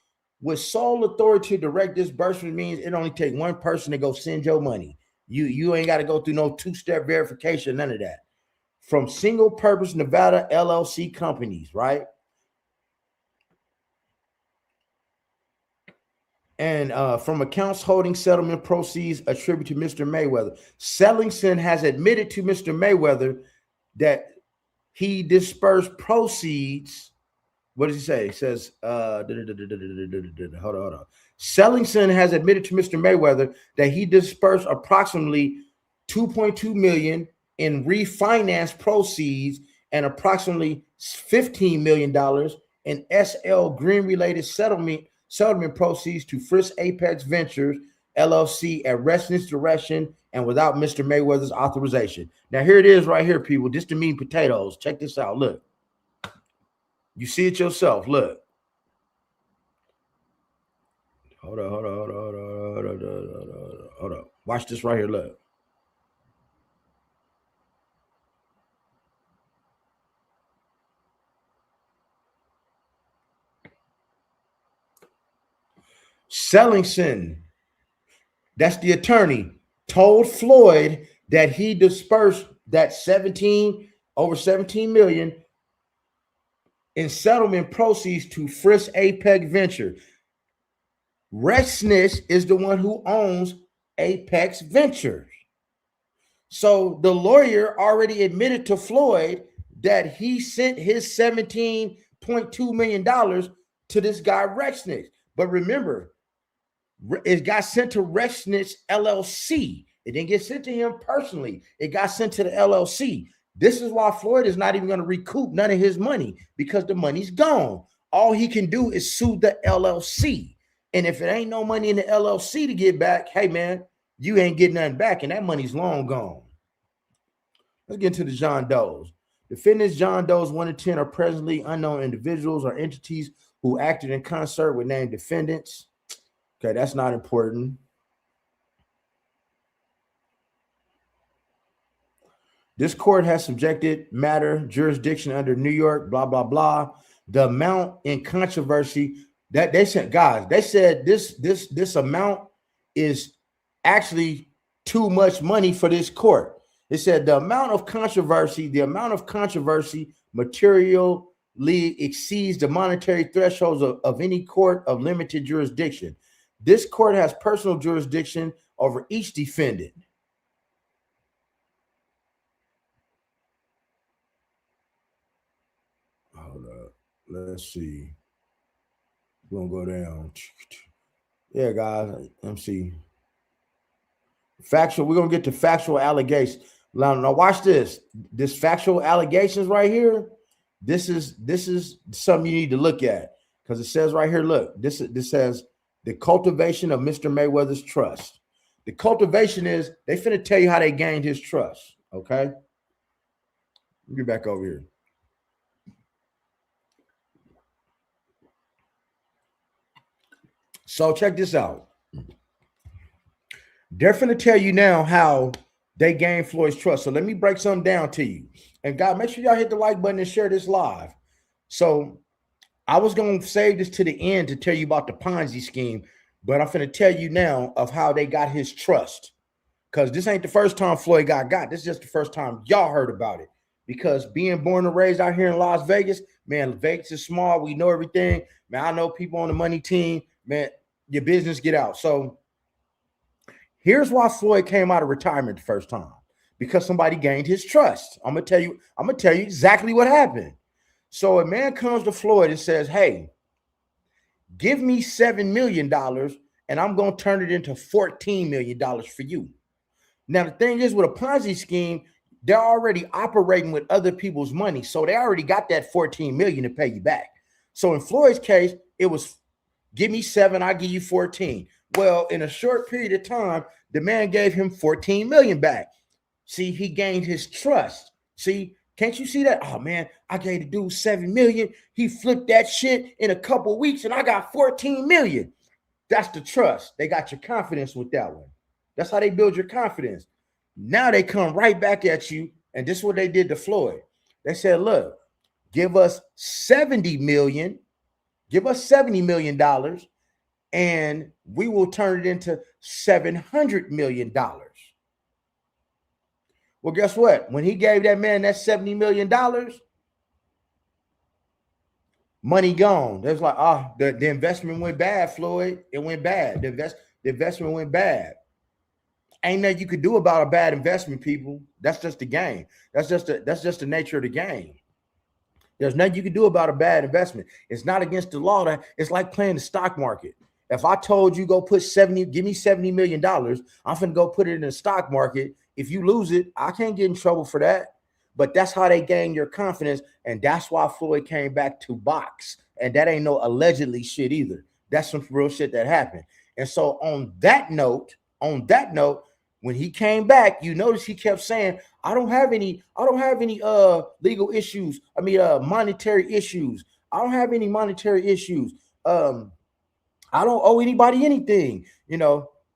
With sole authority to direct disbursement means it only takes one person to go send your money. You ain't got to go through no two-step verification, none of that. From single purpose Nevada LLC companies, right? And from accounts holding settlement proceeds attributed to Mr. Mayweather. Seligson has admitted to Mr. Mayweather that he dispersed proceeds. What does he say? He says, hold on. Seligson has admitted to Mr. Mayweather that he dispersed approximately $2.2 million in refinance proceeds and approximately $15 million in SL Green related settlement proceeds to Frisk Apex Ventures LLC at Resnick's direction and without Mr. Mayweather's authorization. Now here it is right here, people. Just the meat and potatoes. Check this out. Look. You see it yourself. Look. Hold on. Watch this right here. Look. Seligson, that's the attorney, told Floyd that he dispersed that over 17 million in settlement proceeds to Frisk Apex Venture. Resnick is the one who owns Apex Ventures. So the lawyer already admitted to Floyd that he sent his $17.2 million to this guy Resnick. But remember, it got sent to Resnick's LLC. It didn't get sent to him personally. It got sent to the LLC. This is why Floyd is not even going to recoup none of his money, because the money's gone. all he can do is sue the LLC. And if it ain't no money in the LLC to get back, hey man, you ain't getting nothing back, and that money's long gone. Let's get into the John Does. Defendants John Does 1 to 10 are presently unknown individuals or entities who acted in concert with named defendants. Okay, that's not important. This court has subjected matter jurisdiction under New York, blah, blah, blah. The amount in controversy that they said, guys, they said this amount is actually too much money for this court. It said the amount of controversy materially exceeds the monetary thresholds of any court of limited jurisdiction. This court has personal jurisdiction over each defendant. Hold up. Let's see. We're gonna go down. Yeah, guys. Let me see. Factual. We're gonna get to factual allegations. Now watch this. This factual allegations right here. This is something you need to look at, because it says right here. Look, this says the cultivation of Mr. Mayweather's trust. The cultivation is they finna tell you how they gained his trust. Okay. Get back over here. So check this out. They're finna tell you now how they gained Floyd's trust. So let me break something down to you. And God, make sure y'all hit the like button and share this live. So I was going to save this to the end to tell you about the Ponzi scheme, but I'm finna tell you now of how they got his trust. Because this ain't the first time Floyd got. This is just the first time y'all heard about it. Because being born and raised out here in Las Vegas, man, Vegas is small. We know everything. Man, I know people on the money team. Man, your business get out. So here's why Floyd came out of retirement the first time. Because somebody gained his trust. I'm gonna tell you exactly what happened. So a man comes to Floyd and says, hey, give me $7 million and I'm gonna turn it into $14 million for you. Now, the thing is, with a Ponzi scheme, they're already operating with other people's money. So they already got that $14 million to pay you back. So in Floyd's case, it was give me 7, I'll give you 14. Well, in a short period of time, the man gave him 14 million back. See, he gained his trust. See, can't you see that? Oh man, I gave the dude 7 million. He flipped that shit in a couple of weeks and I got 14 million. That's the trust. They got your confidence with that one. That's how they build your confidence. Now they come right back at you. And this is what they did to Floyd. They said, look, give us 70 million. Give us $70 million and we will turn it into $700 million. Well, guess what? When he gave that man that $70 million, money gone. There's like, the investment went bad, Floyd. It went bad. The investment went bad. Ain't nothing you could do about a bad investment, people. That's just the game. That's just the nature of the game. There's nothing you can do about a bad investment. It's not against the law. It's like playing the stock market. If I told you go put give me $70 million, I'm finna go put it in the stock market. If you lose it, I can't get in trouble for that. But that's how they gain your confidence. And that's why Floyd came back to box. And that ain't no allegedly shit either. That's some real shit that happened. And so on that note, when he came back, you notice he kept saying, I don't have any legal issues. Monetary issues. I don't have any monetary issues. I don't owe anybody anything,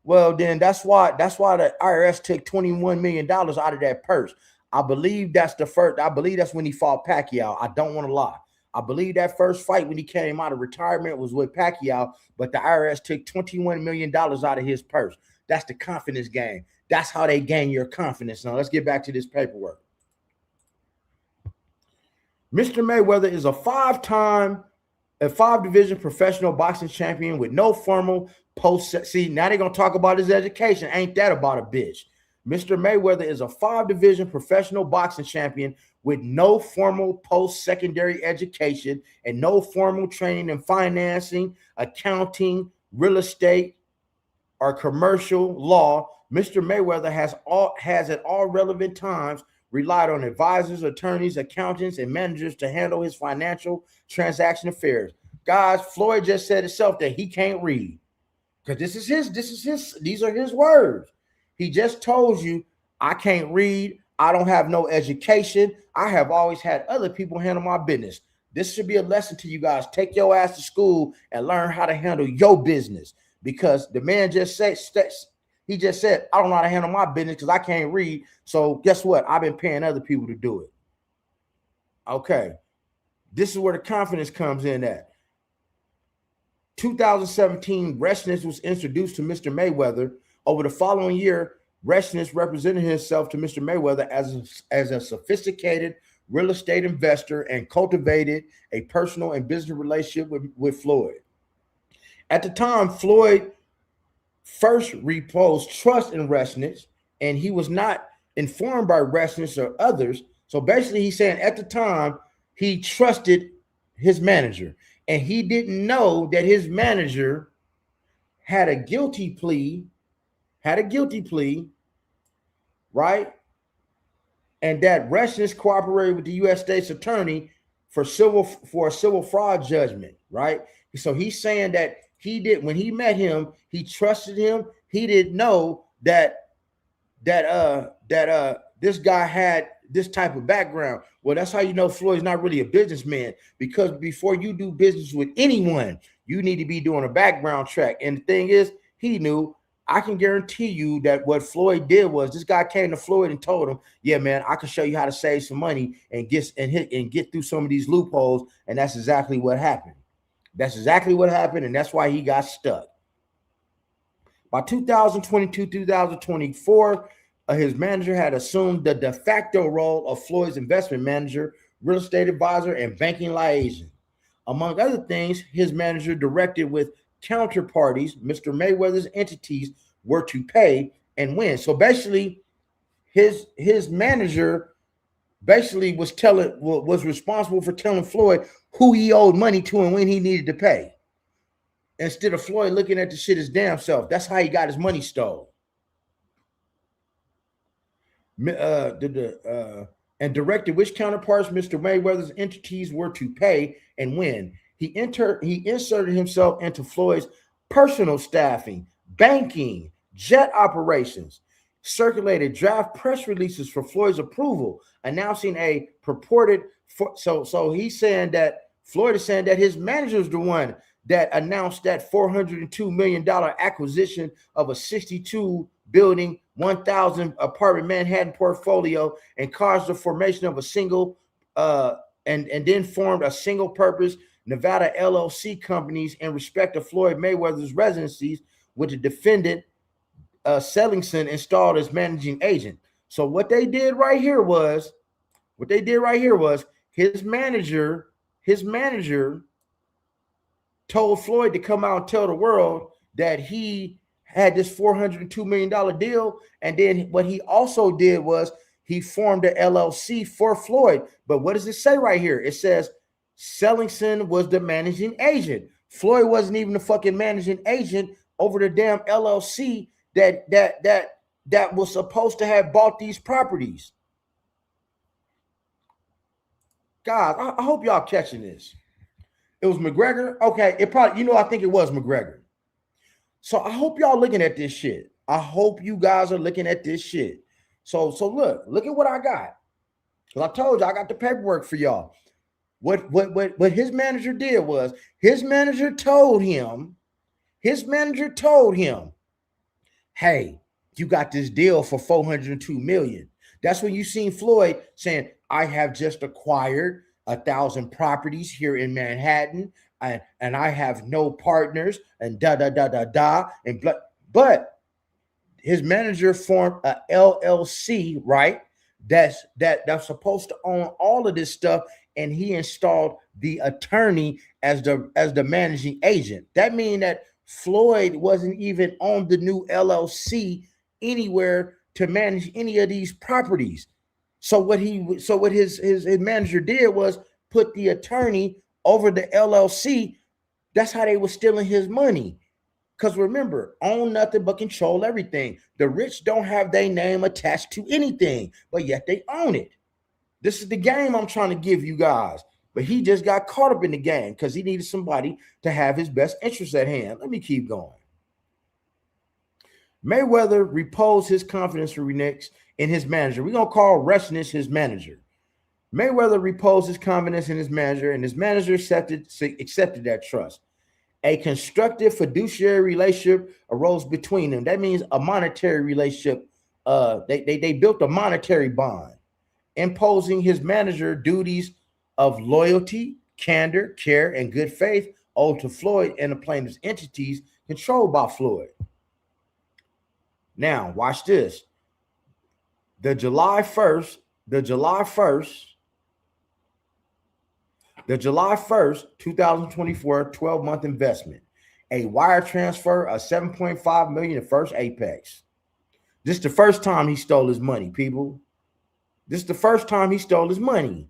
Well, then that's why the IRS took $21 million out of that purse. I believe that's when he fought Pacquiao. I don't want to lie. I believe that first fight when he came out of retirement was with Pacquiao, but the IRS took $21 million out of his purse. That's the confidence game. That's how they gain your confidence. Now let's get back to this paperwork. Mr. Mayweather is a 5-division professional boxing champion with no formal post. See, now they're going to talk about his education. Ain't that about a bitch? Mr. Mayweather is a 5-division professional boxing champion with no formal post-secondary education and no formal training in financing, accounting, real estate, or commercial law. Mr. Mayweather has at all relevant times relied on advisors, attorneys, accountants, and managers to handle his financial transaction affairs. Guys, Floyd just said himself that he can't read. Because these are his words. He just told you, I can't read. I don't have no education. I have always had other people handle my business. This should be a lesson to you guys. Take your ass to school and learn how to handle your business. Because the man just said, he just said, I don't know how to handle my business because I can't read. So guess what? I've been paying other people to do it. Okay. This is where the confidence comes in at. 2017, Reshness was introduced to Mr. Mayweather. Over the following year, Reshness represented himself to Mr. Mayweather as a sophisticated real estate investor and cultivated a personal and business relationship with Floyd. At the time, Floyd first reposed trust in Reshness, and he was not informed by Reshness or others. So basically, he's saying at the time, he trusted his manager, and he didn't know that his manager had a guilty plea, right? And that Reshness cooperated with the U.S. State's attorney for a civil fraud judgment, right? So he's saying that when he met him, he trusted him. He didn't know that this guy had this type of background. Well, that's how you know Floyd's not really a businessman, because before you do business with anyone, you need to be doing a background check. And the thing is, he knew. I can guarantee you that what Floyd did was this guy came to Floyd and told him, yeah, man, I can show you how to save some money and get through some of these loopholes. And that's exactly what happened. And that's why he got stuck. By 2022, 2024, his manager had assumed the de facto role of Floyd's investment manager, real estate advisor, and banking liaison. Among other things, his manager directed with counterparties Mr. Mayweather's entities were to pay and when. So basically, his manager basically was responsible for telling Floyd who he owed money to and when he needed to pay, instead of Floyd looking at the shit his damn self. That's how he got his money stolen. And directed which counterparts Mr. Mayweather's entities were to pay and when. He inserted himself into Floyd's personal staffing, banking, jet operations, circulated draft press releases for Floyd's approval, announcing a purported. So he's saying that Floyd is saying that his manager is the one that announced that $402 million acquisition of a 62 building, 1,000 apartment Manhattan portfolio, and caused the formation of a single and then formed a single purpose Nevada LLC companies in respect of Floyd Mayweather's residencies, with the defendant Sellingson installed as managing agent. So what they did right here was his manager told Floyd to come out and tell the world that he had this $402 million deal. And then what he also did was he formed an LLC for Floyd. But what does it say right here? It says Sellingson was the managing agent. Floyd wasn't even the fucking managing agent over the damn LLC that was supposed to have bought these properties. God, I hope y'all catching this. It was McGregor. Okay, it probably, I think it was McGregor. So I hope y'all looking at this shit. I hope you guys are looking at this shit. So look at what I got. Because I told you I got the paperwork for y'all. What his manager did was his manager told him, hey, you got this deal for $402 million. That's when you seen Floyd saying, I have just acquired 1,000 properties here in Manhattan, and I have no partners, and and blah. But his manager formed a LLC, right? That's supposed to own all of this stuff, and he installed the attorney as the managing agent. That means that Floyd wasn't even on the new LLC anywhere to manage any of these properties. So what his manager did was put the attorney over the LLC. That's how they were stealing his money. Because remember, own nothing but control everything. The rich don't have their name attached to anything, but yet they own it. This is the game I'm trying to give you guys. but he just got caught up in the game because he needed somebody to have his best interests at hand. Let me keep going. Mayweather reposed his confidence for Renix in his manager. We're going to call Rushness his manager. Mayweather reposed his confidence in his manager, and his manager accepted that trust. A constructive fiduciary relationship arose between them. That means a monetary relationship. They built a monetary bond, imposing his manager duties of loyalty, candor, care, and good faith owed to Floyd and the plaintiff's entities controlled by Floyd. Now, watch this. The July 1st, 2024 12-month investment, a wire transfer of $7.5 million to First Apex. This is the first time he stole his money, people. This is the first time he stole his money.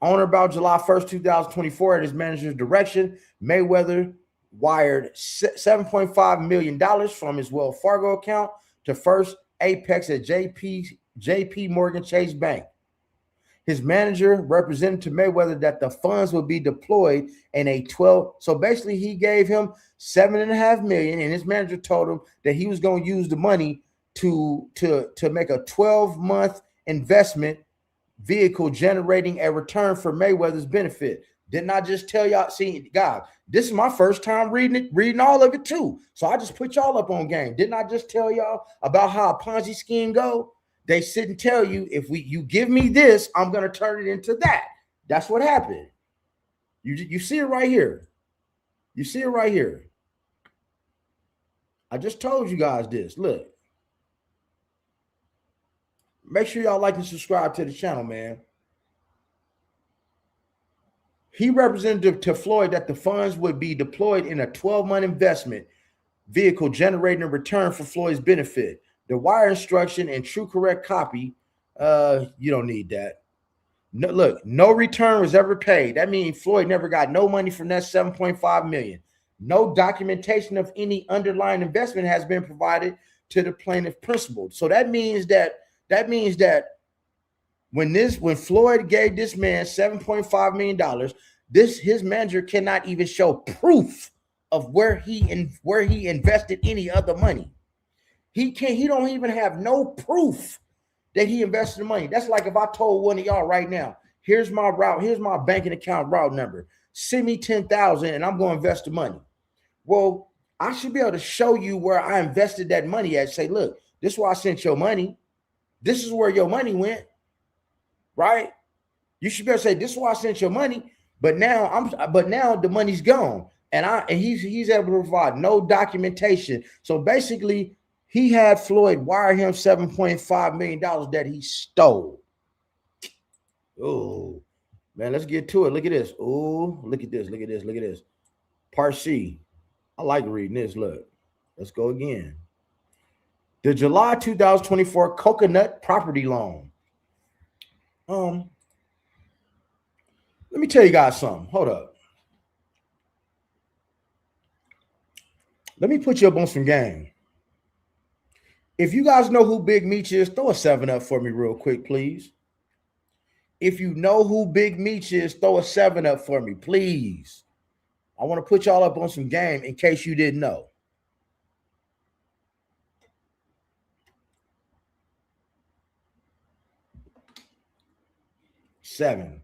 On or about July 1st, 2024, at his manager's direction, Mayweather wired $7.5 million from his Wells Fargo account to First Apex at JP Morgan Chase Bank. His manager represented to Mayweather that the funds would be deployed in a 12. So basically, he gave him $7.5 million, and his manager told him that he was going to use the money to make a 12-month investment vehicle generating a return for Mayweather's benefit. Didn't I just tell y'all? See, guys, this is my first time reading all of it too. So I just put y'all up on game. Didn't I just tell y'all about how a Ponzi scheme go? They sit and tell you, if you give me this, I'm going to turn it into that. That's what happened. You see it right here. You see it right here. I just told you guys this. Look. Make sure y'all like and subscribe to the channel, man. He represented to Floyd that the funds would be deployed in a 12-month investment vehicle generating a return for Floyd's benefit. The wire instruction and true correct copy, you don't need that. No, look, no return was ever paid. That means Floyd never got no money from that $7.5 million. No documentation of any underlying investment has been provided to the plaintiff principal. So that means that when Floyd gave this man $7.5 million, his manager cannot even show proof of where he invested any other money. He don't even have no proof that he invested the money. That's like if I told one of y'all right now, here's my route, here's my banking account route number. Send me $10,000 and I'm going to invest the money. Well, I should be able to show you where I invested that money at. Say, look, this is where I sent your money. This is where your money went, right? You should be able to say, this is where I sent your money, but now the money's gone. And he's able to provide no documentation. So basically, he had Floyd wire him $7.5 million that he stole. Oh, man, let's get to it. Look at this. Oh, look at this. Look at this. Look at this. Part C. I like reading this. Look, let's go again. The July 2024 coconut property loan. Let me tell you guys something. Hold up. Let me put you up on some game. If you guys know who Big Meech is, throw a 7 up for me real quick, please. If you know who Big Meech is, throw a 7 up for me, please. I want to put y'all up on some game in case you didn't know. Seven.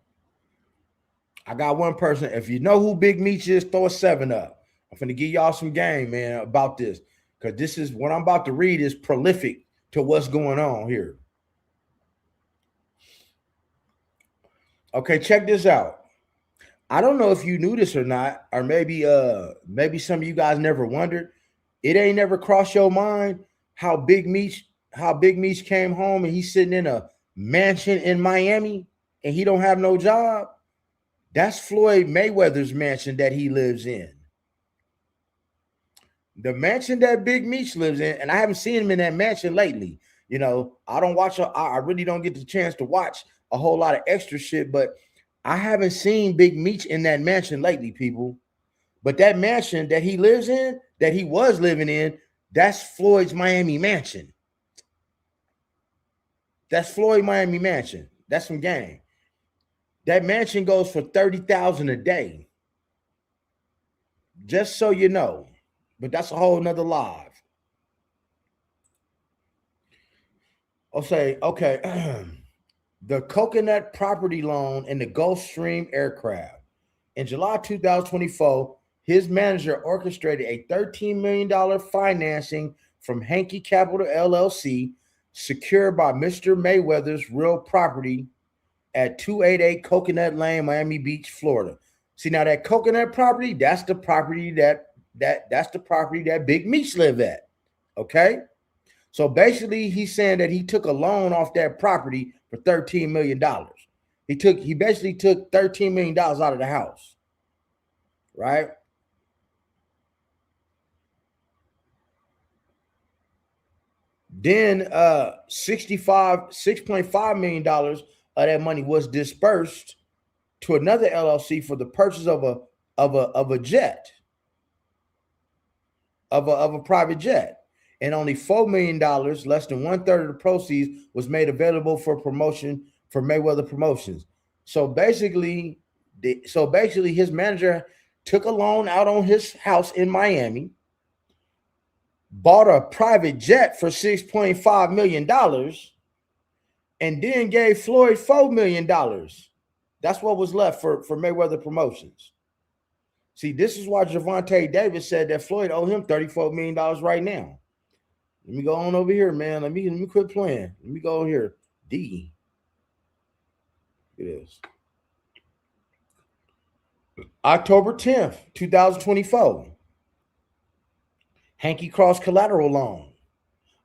I got one person. If you know who Big Meech is, throw a 7 up. I'm going to give y'all some game, man, about this. Because this is what I'm about to read is prolific to what's going on here. Okay, check this out. I don't know if you knew this or not, or maybe some of you guys never wondered. It ain't never crossed your mind how Big Meech came home and he's sitting in a mansion in Miami and he don't have no job. That's Floyd Mayweather's mansion that he lives in. The mansion that Big Meech lives in, and I haven't seen him in that mansion lately. You know, I really don't get the chance to watch a whole lot of extra shit, but I haven't seen Big Meech in that mansion lately, people. But that mansion that he lives in, that he was living in, that's Floyd's Miami mansion. That's Floyd Miami mansion. That's some game. That mansion goes for 30,000 a day. Just so you know. But that's a whole nother live. I'll say, okay, the Coconut property loan and the Gulfstream aircraft. In July 2024, his manager orchestrated a $13 million financing from Hankey Capital LLC, secured by Mr. Mayweather's real property at 288 Coconut Lane, Miami Beach, Florida. See, now that Coconut property, that's the property that's the property that Big Meech live at. Okay? So basically, he's saying that he took a loan off that property for $13 million. He basically took $13 million out of the house. Right? Then 6.5 million dollars of that money was dispersed to another LLC for the purchase of a jet, of a private jet. And only $4 million, less than 1/3 of the proceeds, was made available for promotion for Mayweather Promotions. So basically, his manager took a loan out on his house in Miami, bought a private jet for $6.5 million, and then gave Floyd $4 million. That's what was left for Mayweather Promotions. See, this is why Gervonta Davis said that Floyd owed him $34 million right now. Let me go on over here, man. Let me quit playing. Let me go over here. D. It is October 10th, 2024. Hankey Cross collateral loan.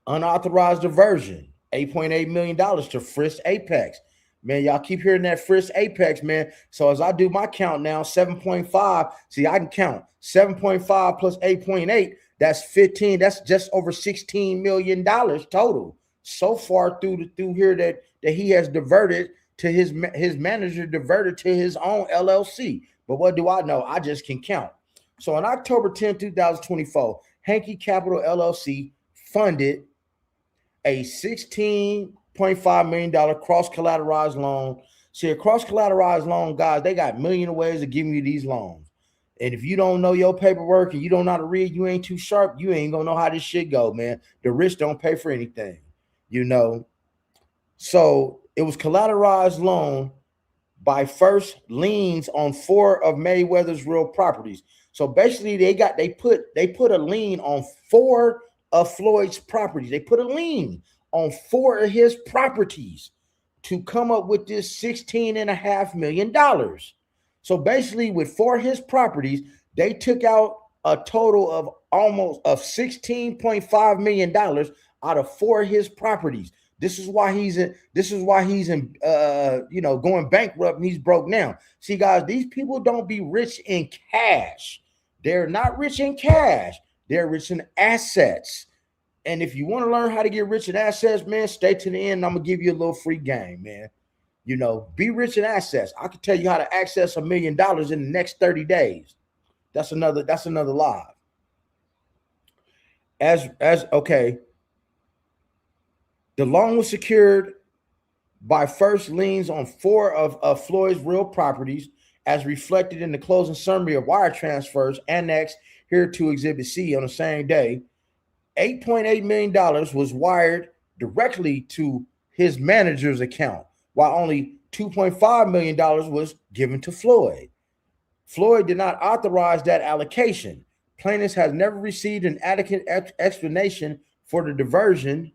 Unauthorized diversion. $8.8 million to Frisk Apex. Man, y'all keep hearing that Frisk Apex, man. So as I do my count now, 7.5. See, I can count 7.5 plus 8.8. That's 15. That's just over $16 million total so far through here that he has diverted to his manager, diverted to his own LLC. But what do I know? I just can count. So on October 10, 2024, Hankey Capital LLC funded a $16.5 million cross-collateralized loan. See, a cross-collateralized loan, guys, they got millions of ways of giving you these loans. And if you don't know your paperwork and you don't know how to read, you ain't too sharp, you ain't gonna know how this shit go, man. The rich don't pay for anything, you know. So it was collateralized loan by first liens on 4 of Mayweather's real properties. So basically, they put a lien on 4 of Floyd's properties. They put a lien on 4 of his properties to come up with this $16.5 million. So basically, with 4 of his properties, they took out a total of almost of $16.5 million out of 4 of his properties. This is why he's in going bankrupt and he's broke now. See, guys, these people don't be rich in cash. They're not rich in cash. They're rich in assets. And if you want to learn how to get rich in assets, man, stay to the end. I'm gonna give you a little free game, man. Be rich in assets. I can tell you how to access $1 million in the next 30 days. That's another live. As okay. The loan was secured by first liens on 4 of Floyd's real properties, as reflected in the closing summary of wire transfers annexed here to Exhibit C on the same day. $8.8 million was wired directly to his manager's account, while only $2.5 million was given to Floyd. Floyd did not authorize that allocation. Plaintiff has never received an adequate explanation for the diversion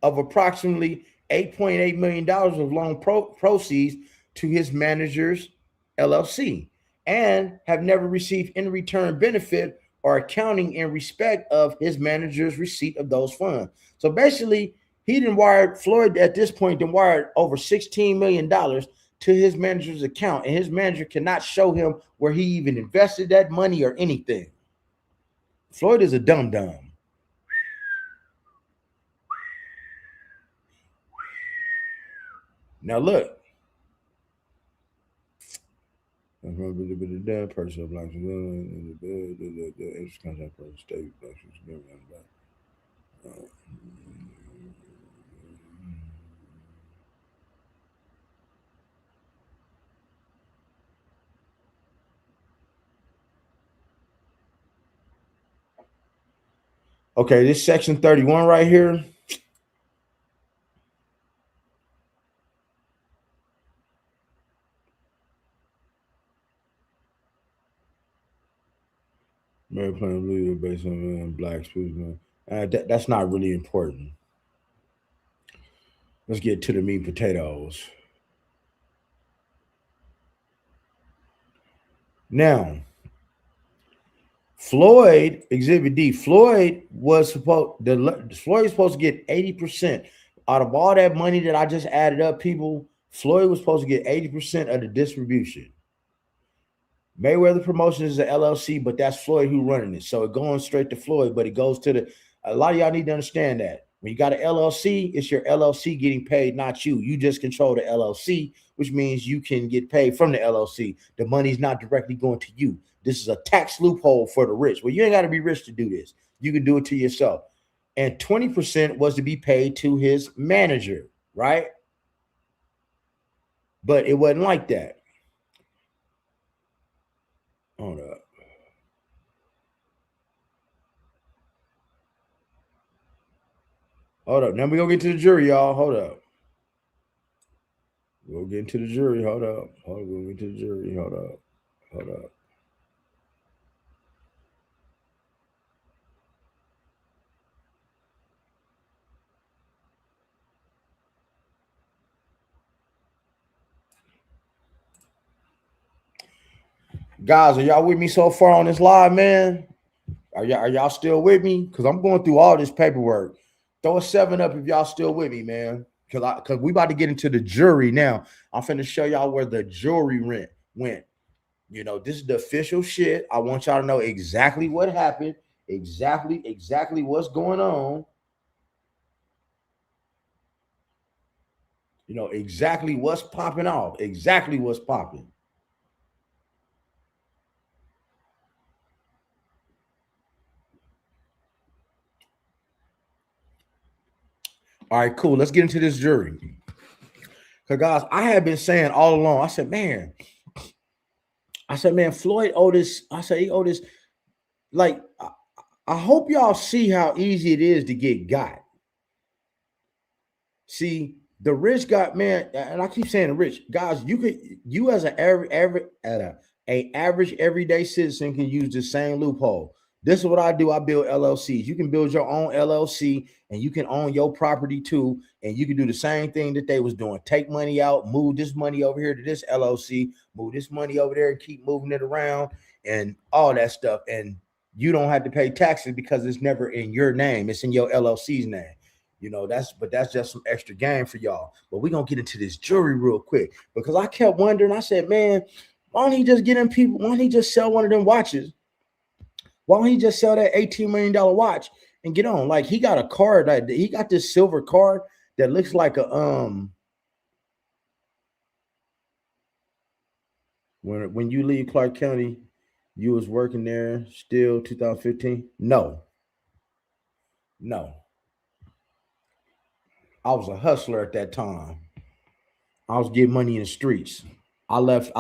of approximately $8.8 million of loan proceeds to his manager's LLC, and have never received any return benefit or accounting in respect of his manager's receipt of those funds. So basically, Floyd at this point wired over $16 million to his manager's account, and his manager cannot show him where he even invested that money or anything. Floyd is a dum-dum. Now look. Personal blacks interest contract for state blacks. Okay, this section 31 right here. Mary playing based on black speakers. That's not really important. Let's get to the meat and potatoes. Now, Floyd, Exhibit D. Floyd was supposed to get 80% out of all that money that I just added up. People, Floyd was supposed to get 80% of the distribution. Mayweather Promotions is an LLC, but that's Floyd who running it. So it going straight to Floyd, but it goes to the. A lot of y'all need to understand that when you got an LLC, it's your LLC getting paid, not you. You just control the LLC, which means you can get paid from the LLC. The money's not directly going to you. This is a tax loophole for the rich. Well, you ain't got to be rich to do this. You can do it to yourself. And 20% was to be paid to his manager, right? But it wasn't like that. Hold up. Hold up. Now we're going to get to the jury, y'all. Hold up. We'll get into the jury. Hold up. Hold up. We'll get to the jury. Hold up. Hold up. Guys, are y'all with me so far on this live, man? Are y'all still with me? Because I'm going through all this paperwork. Throw a 7 up if y'all still with me, man. Because we about to get into the jury now. I'm finna show y'all where the jury went. You know, this is the official shit. I want y'all to know exactly what happened, exactly what's going on. You know, exactly what's popping off, exactly what's popping. All right, cool. Let's get into this jury. Because, guys, I have been saying all along, I said, man, Floyd Otis, he Otis, like, I hope y'all see how easy it is to get got. See, the rich got, man, and I keep saying the rich, guys, you as an average everyday citizen can use the same loophole. This is what I do. I build LLCs. You can build your own LLC and you can own your property too. And you can do the same thing that they was doing. Take money out, move this money over here to this LLC, move this money over there and keep moving it around and all that stuff. And you don't have to pay taxes because it's never in your name. It's in your LLC's name. You know, that's just some extra game for y'all. But we're gonna get into this jury real quick because I kept wondering, I said, man, why don't he just get in people? Why don't he just sell one of them watches? Why don't he just sell that $18 million watch and get on? Like he got a card, he got this silver card that looks like a when you leave Clark County, you was working there still 2015? No. I was a hustler at that time. I was getting money in the streets. I left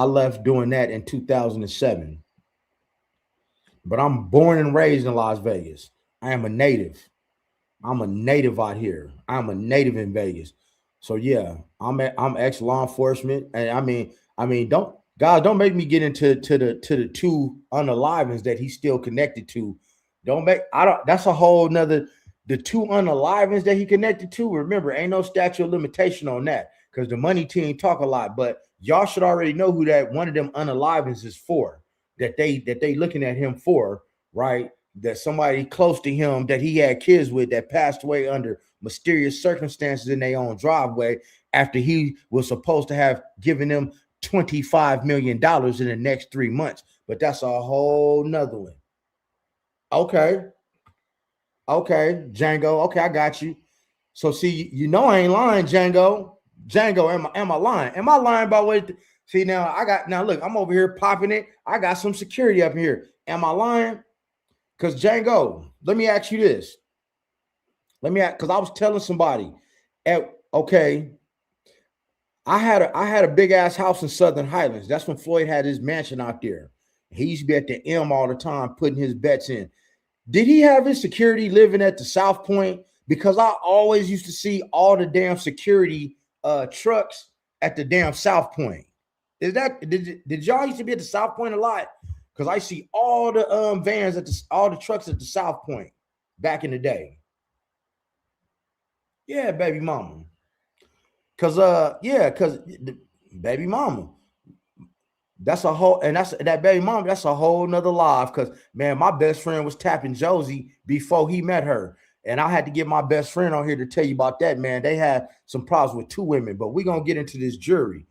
doing that in 2007. But I'm born and raised in Las Vegas. I am a native. I'm a native out here. I'm a native in Vegas. So yeah, I'm ex law enforcement. And I mean, don't make me get into the two unalivings that he's still connected to. That's a whole nother. The two unalivings that he connected to, remember, ain't no statute of limitation on that because the money team talk a lot. But y'all should already know who that one of them unalivings is for. That they looking at him for, right? That somebody close to him that he had kids with that passed away under mysterious circumstances in their own driveway after he was supposed to have given them $25 million in the next 3 months. But that's a whole nother one. Okay, Django. Okay, I got you. So see, you know I ain't lying, Django. Django, am I lying? Am I lying about what? See now look, I'm over here popping it. I got some security up here. Am I lying? Because Django, let me ask you this. Because I was telling somebody, okay, I had a big ass house in Southern Highlands. That's when Floyd had his mansion out there. He used to be at the M all the time, putting his bets in. Did he have his security living at the South Point? Because I always used to see all the damn security trucks at the damn South Point. Is that did y'all used to be at the South Point a lot? Because I see all the vans at all the trucks at the South Point back in the day. Yeah, baby mama. Cause baby mama. That's a whole, and that's that baby mom. That's a whole nother life. Cause man, my best friend was tapping Josie before he met her, and I had to get my best friend on here to tell you about that. Man, they had some problems with two women, but we're gonna get into this jury.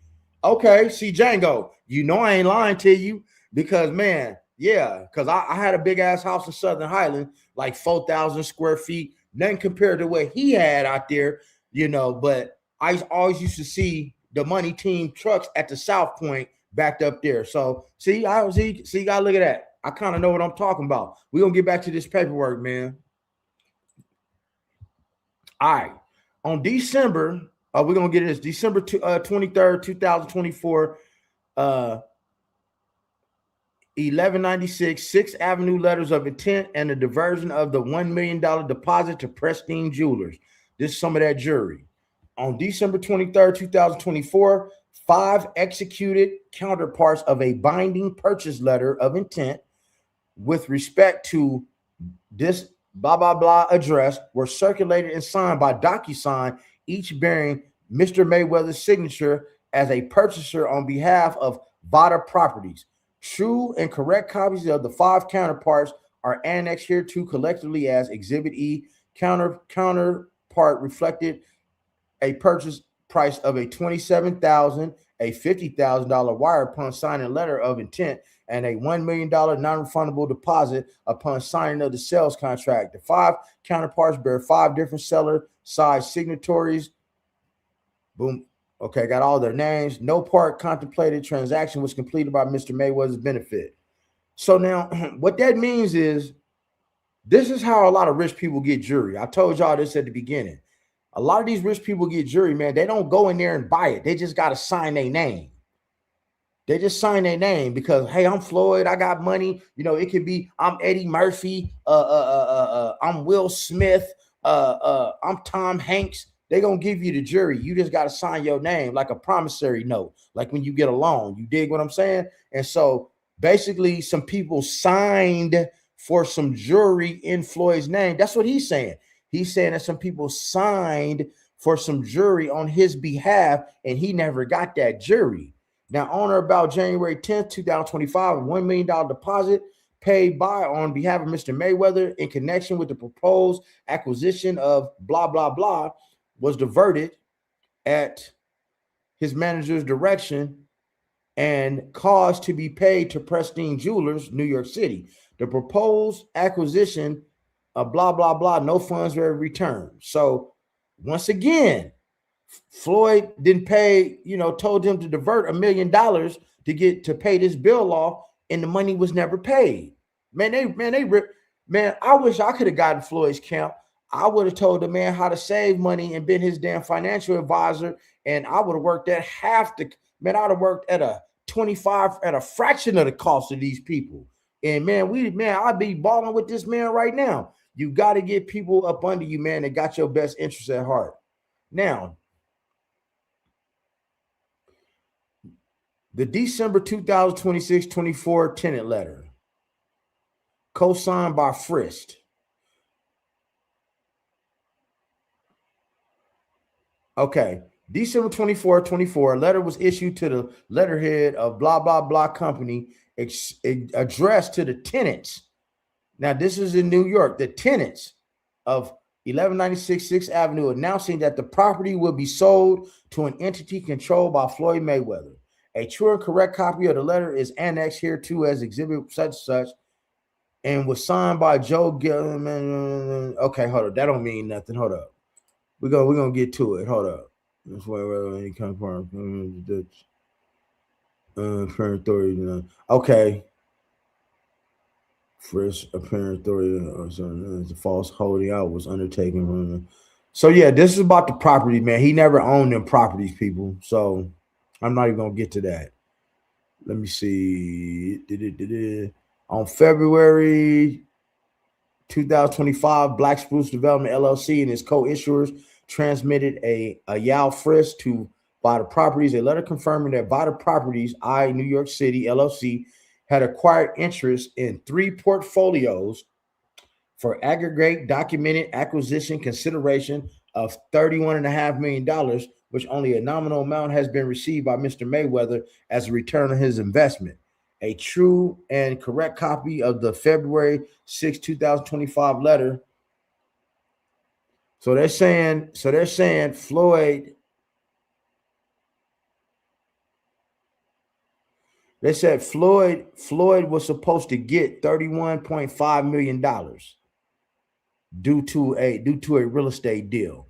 Okay, see Django, you know I ain't lying to you because man, yeah, because I had a big ass house in Southern Highland, like 4,000 square feet, nothing compared to what he had out there, But I always used to see the money team trucks at the South Point backed up there. So see, you gotta look at that. I kind of know what I'm talking about. We're gonna get back to this paperwork, man. All right. On December, we're gonna get this December 23rd, 2024, 1196, 6th Avenue letters of intent and the diversion of the $1 million deposit to Pristine Jewelers. This is some of that jury. On December 23rd, 2024, 5 executed counterparts of a binding purchase letter of intent with respect to this blah, blah, blah address were circulated and signed by DocuSign, each bearing Mr. Mayweather's signature as a purchaser on behalf of Vada Properties. True and correct copies of the 5 counterparts are annexed hereto collectively as Exhibit E. Counterpart reflected a purchase price of a $27,000, a $50,000 wire upon signing letter of intent, and a $1 million non-refundable deposit upon signing of the sales contract. The 5 counterparts bear 5 different seller side signatories. Boom. Okay, got all their names. No part contemplated transaction was completed by Mr. Mayweather's benefit. So now what that means is this is how a lot of rich people get jury. I told y'all this at the beginning. A lot of these rich people get jury, man. They don't go in there and buy it. They just got to sign their name. They just sign their name because, hey, I'm Floyd. I got money. It could be I'm Eddie Murphy. I'm Will Smith. I'm Tom Hanks. They're going to give you the jury. You just got to sign your name like a promissory note, like when you get a loan. You dig what I'm saying? And so basically some people signed for some jury in Floyd's name. That's what he's saying. He's saying that some people signed for some jury on his behalf, and he never got that jury. Now, on or about January 10th, 2025, a $1 million deposit paid by on behalf of Mr. Mayweather in connection with the proposed acquisition of blah, blah, blah was diverted at his manager's direction and caused to be paid to Pristine Jewelers, New York City. The proposed acquisition of blah, blah, blah, no funds were returned. So once again, Floyd didn't pay, told him to divert $1 million to pay this bill off, and the money was never paid. Man, I wish I could have gotten Floyd's camp. I would have told the man how to save money and been his damn financial advisor, and I would have worked at I'd have worked at a fraction of the cost of these people. And I'd be balling with this man right now. You got to get people up under you, man, that got your best interests at heart. Now, the December 2026-24 tenant letter, co-signed by Frist. Okay, December 24, a letter was issued to the letterhead of blah, blah, blah company addressed to the tenants. Now, this is in New York. The tenants of 1196 6th Avenue announcing that the property will be sold to an entity controlled by Floyd Mayweather. A true and correct copy of the letter is annexed here too as exhibit such and was signed by Joe Gilman. Okay, hold up. That don't mean nothing. Hold up. We're gonna get to it. Hold up. That's why he comes from apparent authority. Okay. First apparent authority or something. The false holding out was undertaken. So yeah, this is about the property, man. He never owned them properties, people. So I'm not even gonna get to that. Let me see. On February 2025, Black Spruce Development LLC and its co-issuers transmitted a Yao Frisk to Vita Properties, a letter confirming that Vita Properties, New York City LLC, had acquired interest in 3 portfolios for aggregate documented acquisition consideration of $31.5 million, which only a nominal amount has been received by Mr. Mayweather as a return on his investment. A true and correct copy of the February 6, 2025 letter. So they're saying Floyd. They said Floyd was supposed to get $31.5 million due to a real estate deal.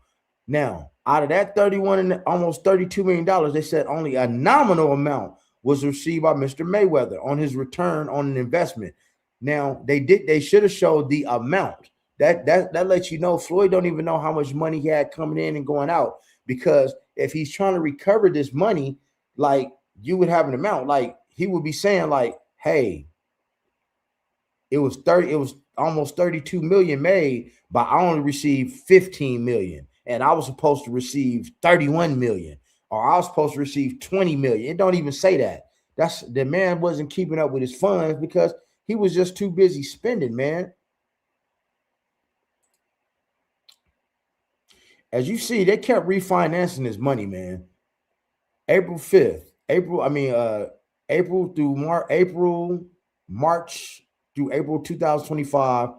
Now, out of that 31 and almost $32 million, they said only a nominal amount was received by Mr. Mayweather on his return on an investment. Now, they should have showed the amount. That lets you know Floyd don't even know how much money he had coming in and going out, because if he's trying to recover this money, like, you would have an amount, like he would be saying like, hey, it was almost 32 million made, but I only received 15 million and I was supposed to receive 31 million, or I was supposed to receive 20 million. It don't even say that. That's the man wasn't keeping up with his funds because he was just too busy spending, man. As you see, they kept refinancing his money, man. April March through April 2025,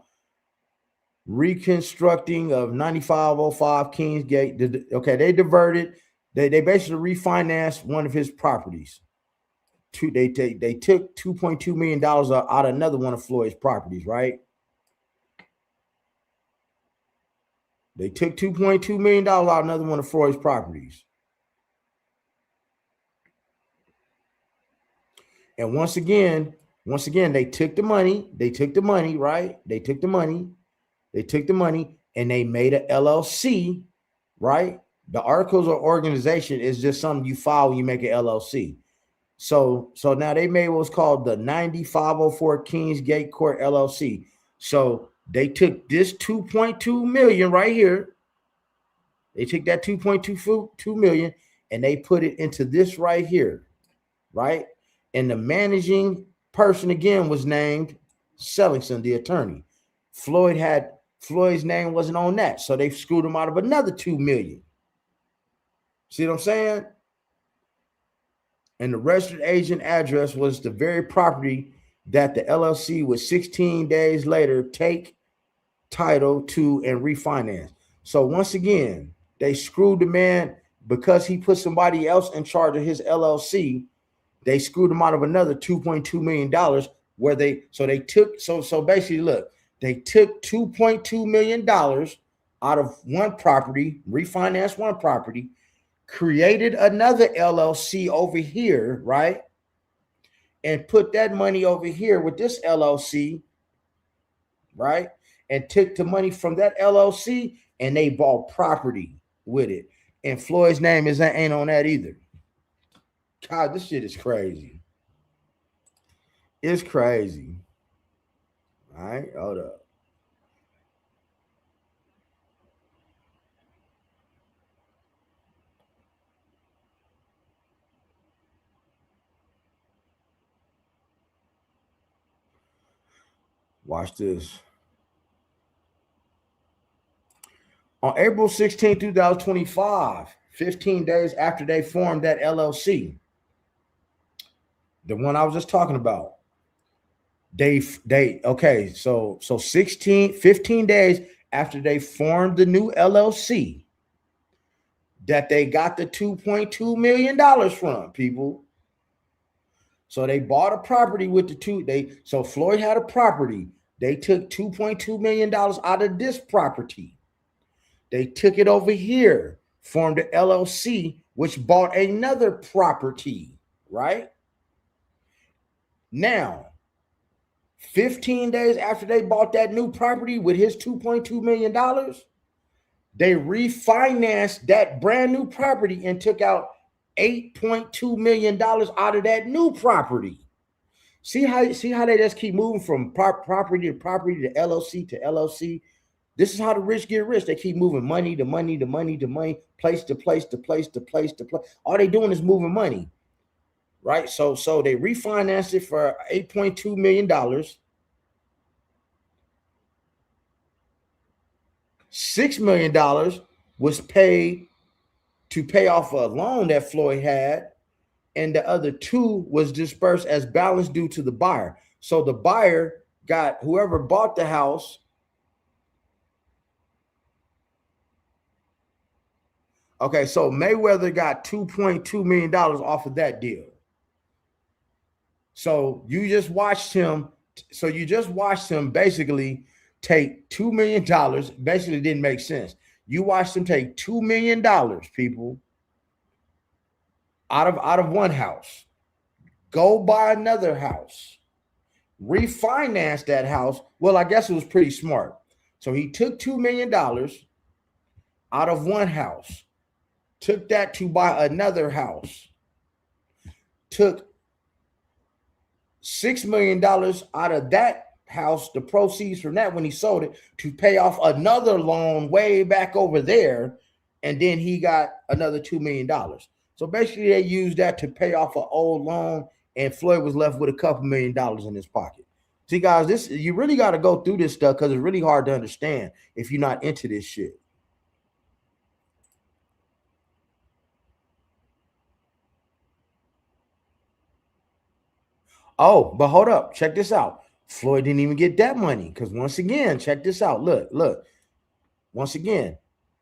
reconstructing of 9505 Kingsgate. Okay, they diverted. They basically refinanced one of his properties. They took $2.2 million out of another one of Floyd's properties, right? They took $2.2 million out of another one of Floyd's properties. And once again, they took the money. They took the money, right? They took the money and they made an LLC, right? The articles of organization is just something you file when you make an LLC. So now they made what's called the 9504 Kingsgate Court LLC. So they took this 2.2 million right here. They took that 2.2 million and they put it into this right here, right? And the managing person again was named Sellingson, the attorney. Floyd's name wasn't on that, so they screwed him out of another 2 million. See what I'm saying? And the registered agent address was the very property that the LLC would 16 days later take title to and refinance. So once again, they screwed the man because he put somebody else in charge of his LLC. They screwed him out of another $2.2 million where basically, look, they took $2.2 million out of one property, refinanced one property, created another LLC over here, right? And put that money over here with this LLC, right? And took the money from that LLC and they bought property with it. And Floyd's name ain't on that either. God, this shit is crazy. It's crazy. All right, hold up. Watch this. On April 16, 2025, 15 days after they formed that LLC, the one I was just talking about, so 15 days after they formed the new LLC that they got the $2.2 million from, people. So they bought a property with so Floyd had a property. They took $2.2 million out of this property. They took it over here, formed an LLC, which bought another property, right? Now, 15 days after they bought that new property with his $2.2 million, they refinanced that brand new property and took out $8.2 million out of that new property. See how they just keep moving from property to property to LLC to LLC. This is how the rich get rich. They keep moving money to money to money to money, place to place to place to place to place. All they doing is moving money, right? So they refinanced it for $8.2 million. $6 million was paid to pay off a loan that Floyd had, and the other two was dispersed as balance due to the buyer. So the buyer got whoever bought the house. Okay, so Mayweather got $2.2 million off of that deal. So you just watched him. So you just watched him basically take $2 million. Basically, didn't make sense. You watched him take $2 million, people, out of one house, go buy another house, refinance that house. Well, I guess it was pretty smart. So he took $2 million out of one house, took that to buy another house, took $6 million out of that house, the proceeds from that when he sold it, to pay off another loan way back over there. And then he got another $2 million. So basically, they used that to pay off an old loan, and Floyd was left with a couple $1 million in his pocket. See, guys, this you really got to go through this stuff because it's really hard to understand if you're not into this shit. Oh, but hold up. Check this out. Floyd didn't even get that money because once again, check this out. Look. Once again,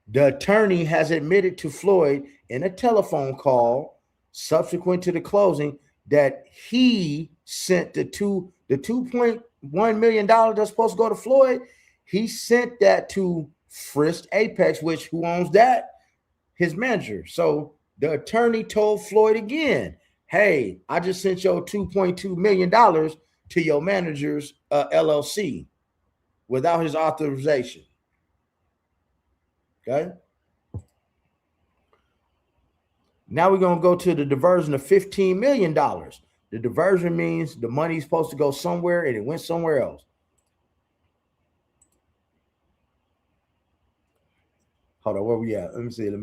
the attorney has admitted to Floyd in a telephone call subsequent to the closing that he sent the $2.1 million that's supposed to go to Floyd. He sent that to Frist Apex, which who owns that? His manager. So the attorney told Floyd again, hey, I just sent your $2.2 million to your manager's LLC without his authorization. Okay. Now we're going to go to the diversion of $15 million. The diversion means the money's supposed to go somewhere and it went somewhere else. Hold on, where we at? Let me see. You have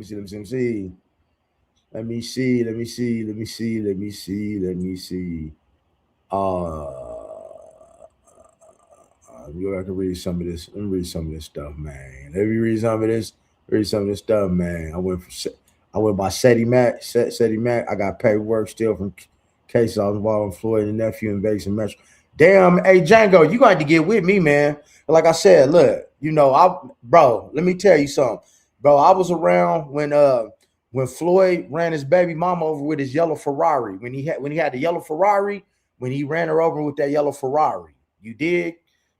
to read some of this. Let me read some of this stuff, man. Let me read some of this. Read some of this stuff, man. I went by Seti Mac. I got paperwork still from cases I was involved in Floyd and nephew in Vegas and Metro. Damn, hey Django, you got to get with me, man. Like I said, look, bro, let me tell you something. Bro, I was around when Floyd ran his baby mama over with his yellow Ferrari. When he had the yellow Ferrari, when he ran her over with that yellow Ferrari. You dig?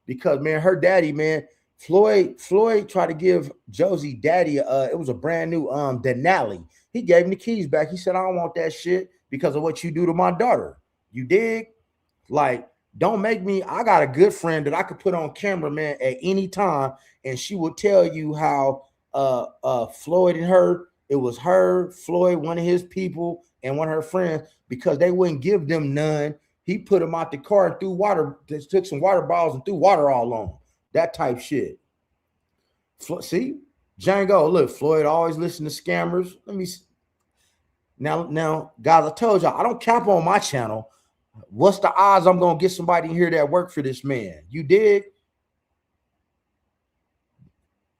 Because man, her daddy, man, Floyd tried to give Josie daddy it was a brand new Denali. He gave him the keys back. He said, I don't want that shit because of what you do to my daughter. You dig? Like, don't make me. I got a good friend that I could put on camera, man, at any time, and she would tell you how Floyd and her, it was her, Floyd, one of his people, and one of her friends, because they wouldn't give them none. He put them out the car and threw water, took some water bottles and threw water all on them. That type shit. See, Django, look, Floyd always listen to scammers. Let me see. Now, guys, I told y'all, I don't cap on my channel. What's the odds I'm going to get somebody in here that work for this man? You dig?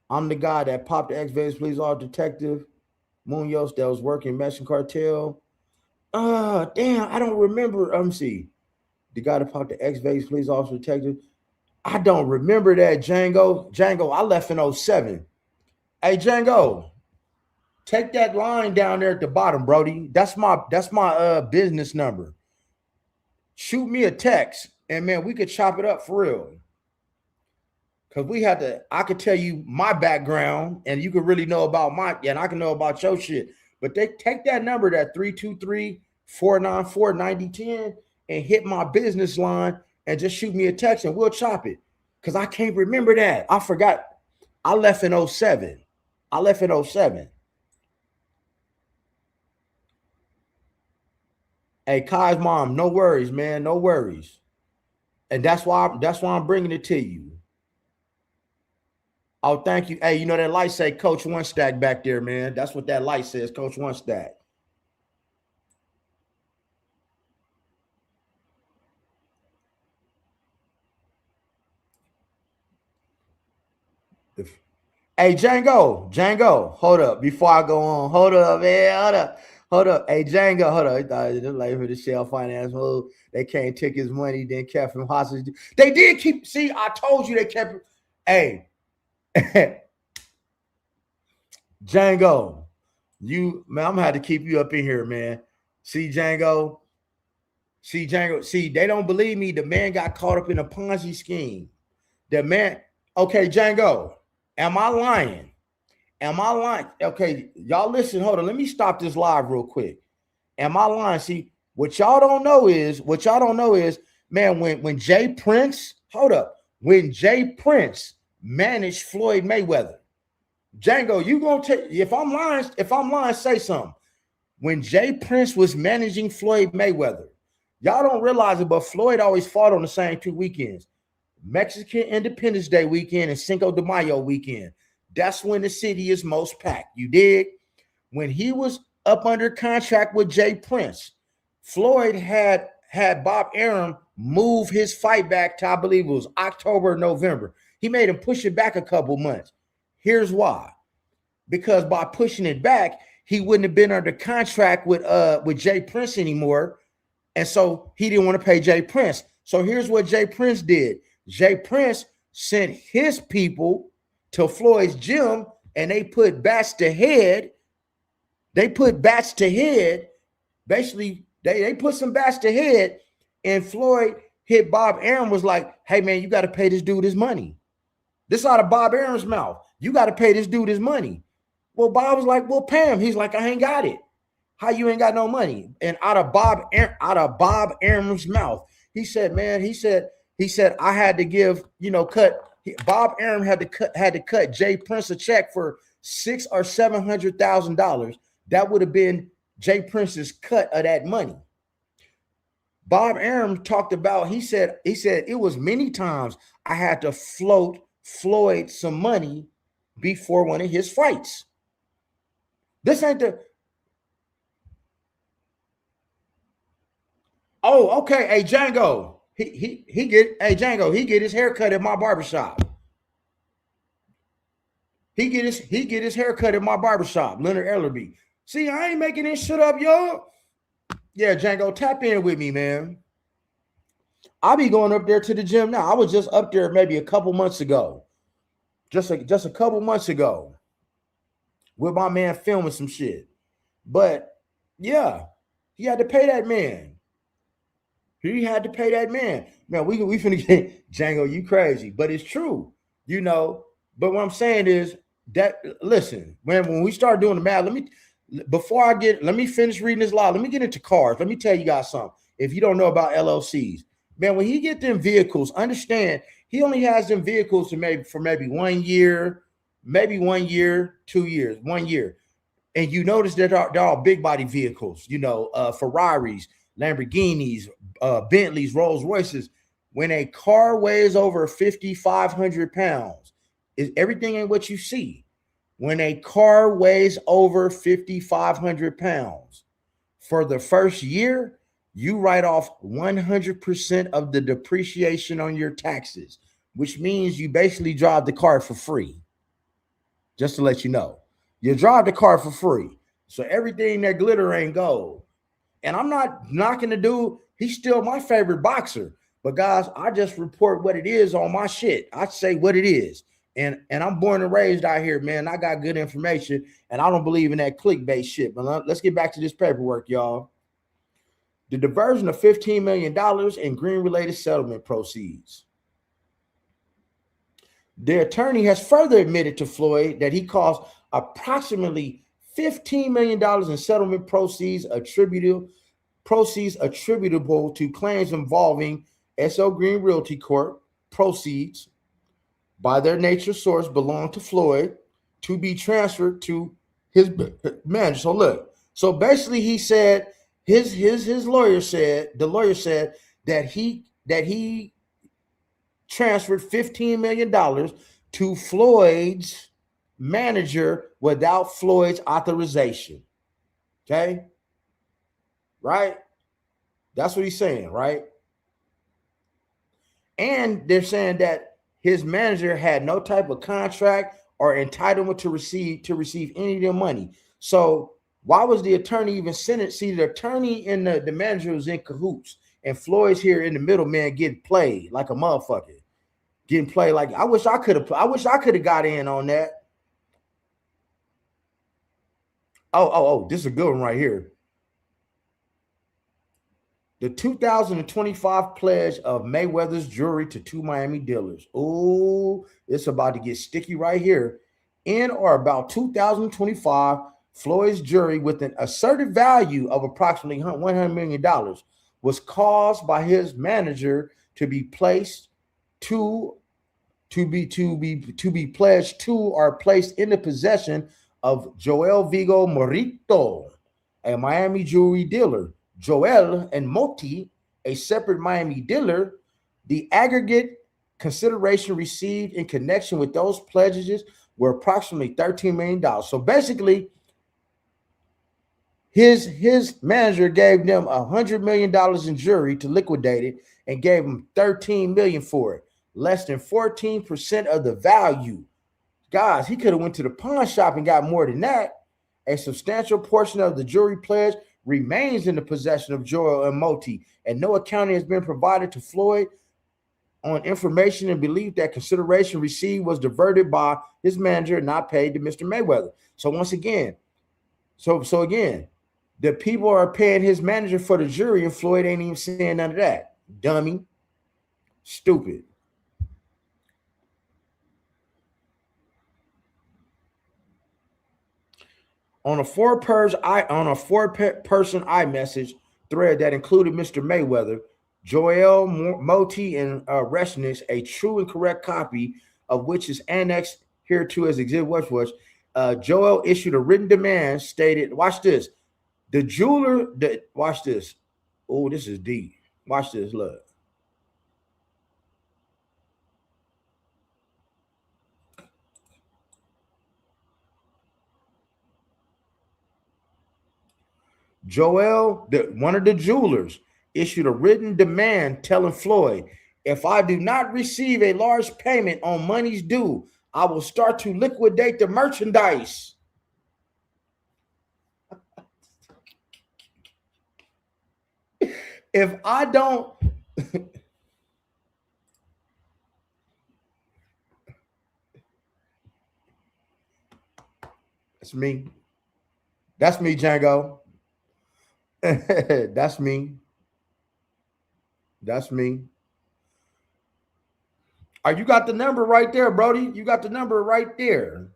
I'm the guy that popped the ex-Vegas police officer detective Munoz that was working Mexican cartel. Damn, I don't remember. Let me see. The guy that popped the ex-Vegas police officer detective. I don't remember that, Django. I left in 07. Hey, Django, take that line down there at the bottom, Brody. That's my business number. Shoot me a text, and man, we could chop it up for real. Because I could tell you my background, and you could really know about and I can know about your shit. But they take that number, that 323-494-9010, and hit my business line and just shoot me a text and we'll chop it. Because I can't remember that. I forgot. I left in 07. Hey, Kai's mom, no worries, man. No worries. And that's why I'm bringing it to you. Oh, thank you. Hey, you know that light say Coach One Stack back there, man. That's what that light says, Coach One Stack. If, hey, Django, hold up. Before I go on, hold up, man, hold up. Hey, Django, hold up. He thought he was like for the shell finance move. They can't take his money, then kept him hostage. They did keep. See, I told you they kept. Hey, Django, you man, I'm gonna have to keep you up in here, man. See, Django. See, they don't believe me. The man got caught up in a Ponzi scheme. The man, okay, Django, am I lying? Am I lying? Okay, y'all listen, hold on. Let me stop this live real quick. Am I lying? See, what y'all don't know is, man, when Jay Prince, hold up, when Jay Prince managed Floyd Mayweather, Django, you gonna take if I'm lying, say something. When Jay Prince was managing Floyd Mayweather, y'all don't realize it, but Floyd always fought on the same two weekends: Mexican Independence Day weekend and Cinco de Mayo weekend. That's when the city is most packed. You dig? When he was up under contract with Jay Prince, Floyd had Bob Arum move his fight back to, I believe it was October or November. He made him push it back a couple months. Here's why. Because by pushing it back, he wouldn't have been under contract with Jay Prince anymore. And so he didn't want to pay Jay Prince. So here's what Jay Prince did. Jay Prince sent his people to Floyd's gym, and they put bats to head. They put bats to head. Basically, they put some bats to head, and Floyd hit Bob Arum, was like, hey, man, you got to pay this dude his money. This out of Bob Arum's mouth. You got to pay this dude his money. Well, Bob was like, well, pay him. He's like, I ain't got it. How you ain't got no money? And out of Bob Arum's mouth, he said, man, he said, I had to give, Bob Arum had to cut Jay Prince a check for $600,000 or $700,000. That would have been Jay Prince's cut of that money. Bob Arum talked about, he said it was many times I had to float Floyd some money before one of his fights. This ain't the. Oh, okay. Hey, Django. He get his haircut at my barbershop. He get his haircut at my barbershop, Leonard Ellerby. See, I ain't making this shit up, y'all. Yeah, Django, tap in with me, man. I'll be going up there to the gym now. I was just up there maybe a couple months ago. Just a couple months ago. With my man filming some shit. But yeah, he had to pay that man. He had to pay that man. Man, we finna get Django, you crazy. But it's true, But what I'm saying is that, listen, when we start doing the math, let me finish reading this law. Let me get into cars. Let me tell you guys something. If you don't know about LLCs, man, when he get them vehicles, understand he only has them vehicles for maybe 1 year, maybe 1 year, 2 years, 1 year. And you notice that they're all big body vehicles, Ferraris, Lamborghinis, Bentleys, Rolls Royces. When a car weighs over 5,500 pounds, everything ain't what you see. When a car weighs over 5,500 pounds, for the first year, you write off 100% of the depreciation on your taxes, which means you basically drive the car for free. Just to let you know, you drive the car for free. So everything that glitter ain't gold. And I'm not knocking the dude. He's still my favorite boxer. But guys, I just report what it is on my shit. I say what it is. And I'm born and raised out here, man. I got good information, and I don't believe in that clickbait shit. But let's get back to this paperwork, y'all. The diversion of $15 million in green-related settlement proceeds. The attorney has further admitted to Floyd that he caused approximately $15 million in settlement proceeds attributable to claims involving SL Green Realty Corp. Proceeds by their nature source belong to Floyd to be transferred to his manager. So look, so basically he said his lawyer said, the lawyer said that he transferred $15 million to Floyd's manager without Floyd's authorization. Okay? Right? That's what he's saying, right? And they're saying that his manager had no type of contract or entitlement to receive any of their money. So why was the attorney even sent it? See, the attorney and the manager was in cahoots, and Floyd's here in the middle, man, getting played like a motherfucker. Getting played like I wish I could have got in on that. Oh, this is a good one right here. The 2025 pledge of Mayweather's jewelry to 2 Miami dealers. Oh, it's about to get sticky right here. In or about 2025, Floyd's jewelry with an asserted value of approximately $100 million was caused by his manager to be placed to be pledged to or placed in the possession of Joel Vigo Morito, a Miami jewelry dealer. Joel and Moti, a separate Miami dealer. The aggregate consideration received in connection with those pledges were approximately $13 million. So basically, his manager gave them $100 million in jewelry to liquidate it and gave them $13 million for it. Less than 14% of the value. Guys, he could have went to the pawn shop and got more than that. A substantial portion of the jewelry pledge remains in the possession of Joel and Moti, and no accounting has been provided to Floyd on information and belief that consideration received was diverted by his manager and not paid to Mr. Mayweather. So once again, so again, the people are paying his manager for the jury, and Floyd ain't even saying none of that. Dummy. Stupid. On a four-person iMessage thread that included Mr. Mayweather, Joel Moti, and Resnick, a true and correct copy of which is annexed hereto as Exhibit Watch. Joel issued a written demand stated, watch this, the jeweler, watch this. Oh, this is deep. Watch this, look. Joel, one of the jewelers, issued a written demand telling Floyd, if I do not receive a large payment on monies due, I will start to liquidate the merchandise. If I don't, that's me. That's me, Django. That's me. That's me. You got the number right there, Brody. You got the number right there.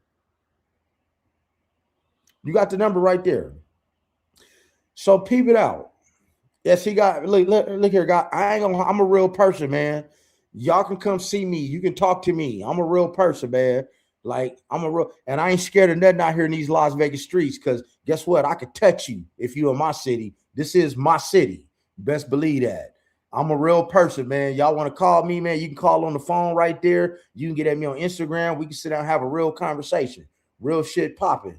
You got the number right there. So peep it out. Yes, he got. Look here, guy. I'm a real person, man. Y'all can come see me. You can talk to me. I'm a real person, man. Like I'm a real, and I ain't scared of nothing out here in these Las Vegas streets. Because guess what? I could touch you if you in my city. This is my city. Best believe that. I'm a real person, man. Y'all want to call me, man? You can call on the phone right there. You can get at me on Instagram. We can sit down and have a real conversation. Real shit popping.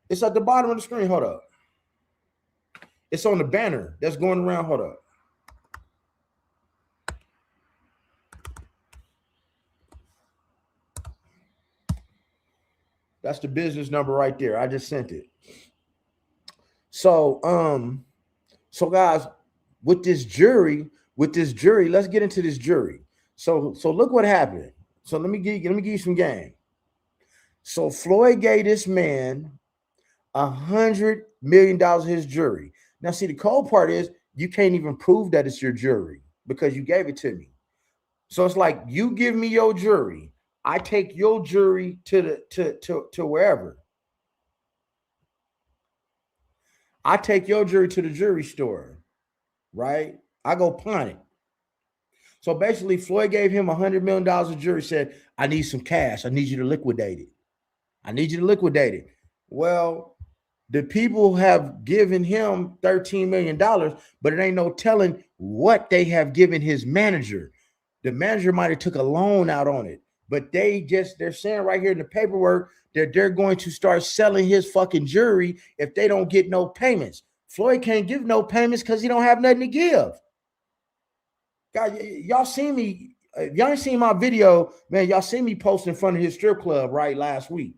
It's at the bottom of the screen. Hold up. It's on the banner that's going around. Hold up. That's the business number right there. I just sent it. So guys, with this jury, let's get into this jury. So look what happened. So let me give you some game. So Floyd gave this man $100 million of his jury. Now, see, the cold part is you can't even prove that it's your jury because you gave it to me. So it's like you give me your jury, I take your jury to wherever. I take your jury to the jury store, right? I go pawn it. So basically, Floyd gave him $100 million of jury, said, I need some cash. I need you to liquidate it. I need you to liquidate it. Well, the people have given him $13 million, but it ain't no telling what they have given his manager. The manager might have took a loan out on it, but they're saying right here in the paperwork that they're going to start selling his fucking jewelry if they don't get no payments. Floyd can't give no payments because he don't have nothing to give. God, y'all seen me. Y'all ain't seen my video, man. Y'all seen me post in front of his strip club right last week.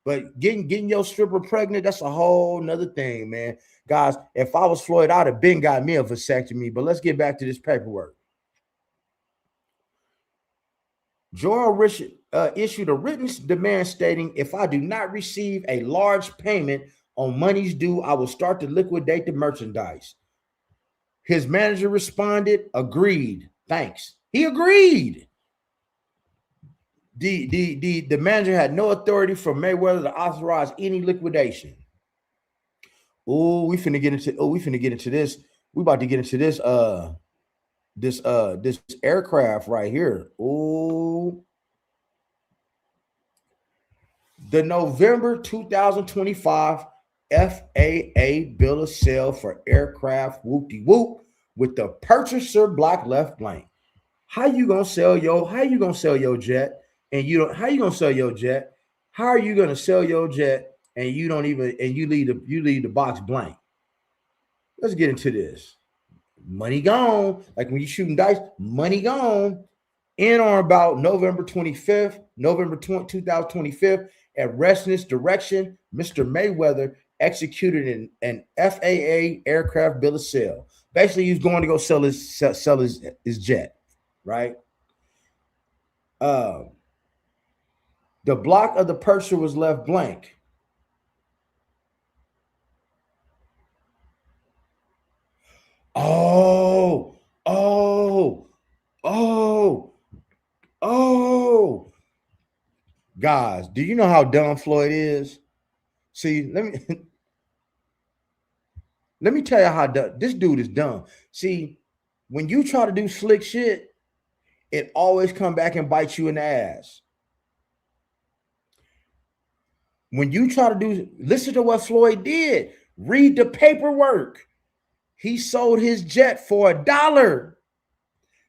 But getting your stripper pregnant, that's a whole nother thing, man. Guys, if I was Floyd, I'd have been got me a vasectomy. But let's get back to this paperwork. Joel Richard issued a written demand stating, if I do not receive a large payment on monies due, I will start to liquidate the merchandise. His manager responded, agreed. Thanks. He agreed. The manager had no authority from Mayweather to authorize any liquidation. We finna get into this. We about to get into this this aircraft right here. The November 2025 FAA bill of sale for aircraft whoop-de-whoop with the purchaser block left blank. How you gonna sell your jet? And you don't, how you gonna sell your jet? How are you gonna sell your jet and you leave the box blank? Let's get into this. Money gone. Like when you shooting dice, money gone. In or about November 25th, 2025, at Resnick's direction, Mr. Mayweather executed an FAA aircraft bill of sale. Basically, he's going to go sell his jet, right? The block of the purchaser was left blank. Oh. Guys, do you know how dumb Floyd is? See, let me tell you how dumb this dude is dumb. See, when you try to do slick shit, it always come back and bite you in the ass. When you try to listen to what Floyd did. Read the paperwork. He sold his jet for $1.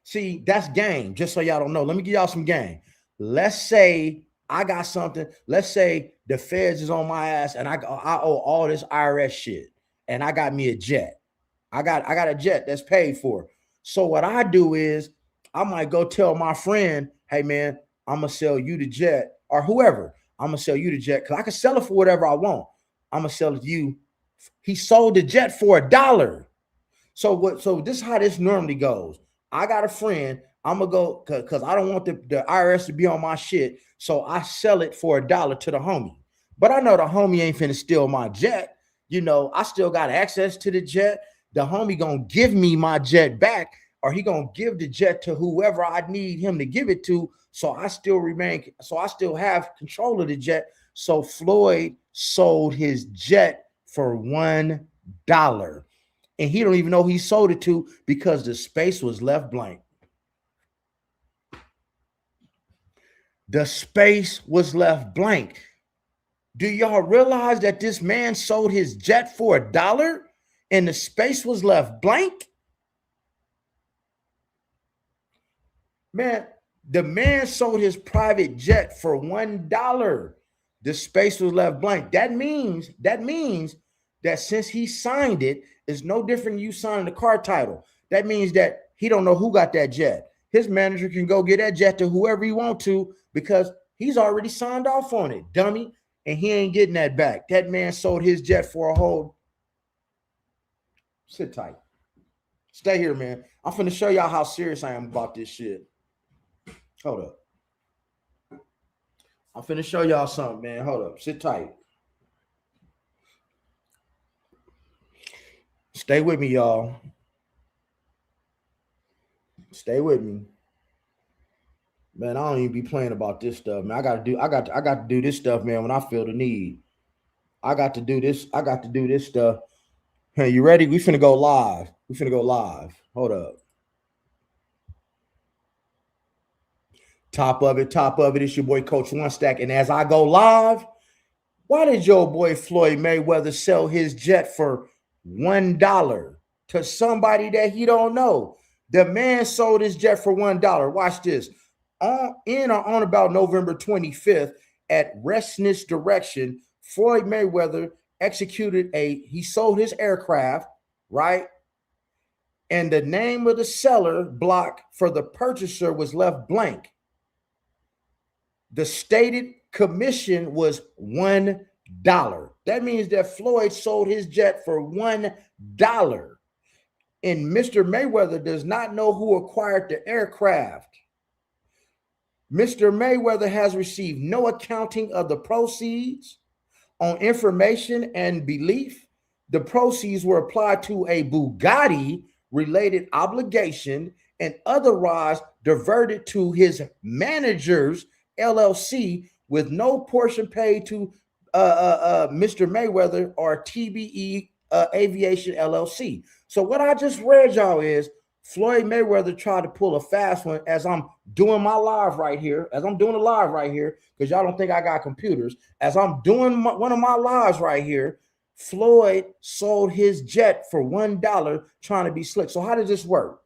See, that's game. Just so y'all don't know. Let me give y'all some game. Let's say I got something. Let's say the feds is on my ass and I owe all this IRS shit. And I got me a jet. I got a jet that's paid for. So what I do is I might go tell my friend, hey man, I'm gonna sell you the jet, or whoever. I'm gonna sell you the jet because I can sell it for whatever I want. I'm gonna sell it to you. He sold the jet for $1. So this is how this normally goes. I got a friend. I'm gonna go because I don't want the IRS to be on my shit. So I sell it for $1 to the homie. But I know the homie ain't finna steal my jet. You know, I still got access to the jet. The homie gonna give me my jet back, or he gonna give the jet to whoever I need him to give it to. So I still have control of the jet. So Floyd sold his jet for $1. And he don't even know who he sold it to because the space was left blank. The space was left blank. Do y'all realize that this man sold his jet for $1 and the space was left blank? Man, the man sold his private jet for $1. The space was left blank. That means that since he signed it, it's no different than you signing the car title. That means that he don't know who got that jet. His manager can go get that jet to whoever he want to because he's already signed off on it, dummy, and he ain't getting that back. That man sold his jet for a whole. Sit tight. Stay here, man. I'm finna show y'all how serious I am about this shit. Hold up. I'm finna show y'all something, man. Hold up. Sit tight. Stay with me, y'all. Stay with me. Man, I don't even be playing about this stuff, man. I got to do this stuff, man, when I feel the need. I got to do this stuff. Hey, you ready? We finna go live. Hold up. Top of it. It's your boy, Coach One Stack. And as I go live, why did your boy Floyd Mayweather sell his jet for $1 to somebody that he don't know? The man sold his jet for $1. Watch this. In or on about November 25th, at Resnick's direction, Floyd Mayweather he sold his aircraft, right? And the name of the seller block for the purchaser was left blank. The stated commission was $1. That means that Floyd sold his jet for $1. And Mr. Mayweather does not know who acquired the aircraft. Mr. Mayweather has received no accounting of the proceeds. On information and belief, the proceeds were applied to a Bugatti-related obligation and otherwise diverted to his manager's LLC with no portion paid to Mr. Mayweather or TBE Aviation LLC. So what I just read y'all is Floyd Mayweather tried to pull a fast one as I'm doing my live right here, because y'all don't think I got computers. As I'm doing one of my lives right here, Floyd sold his jet for $1 trying to be slick. So how does this work?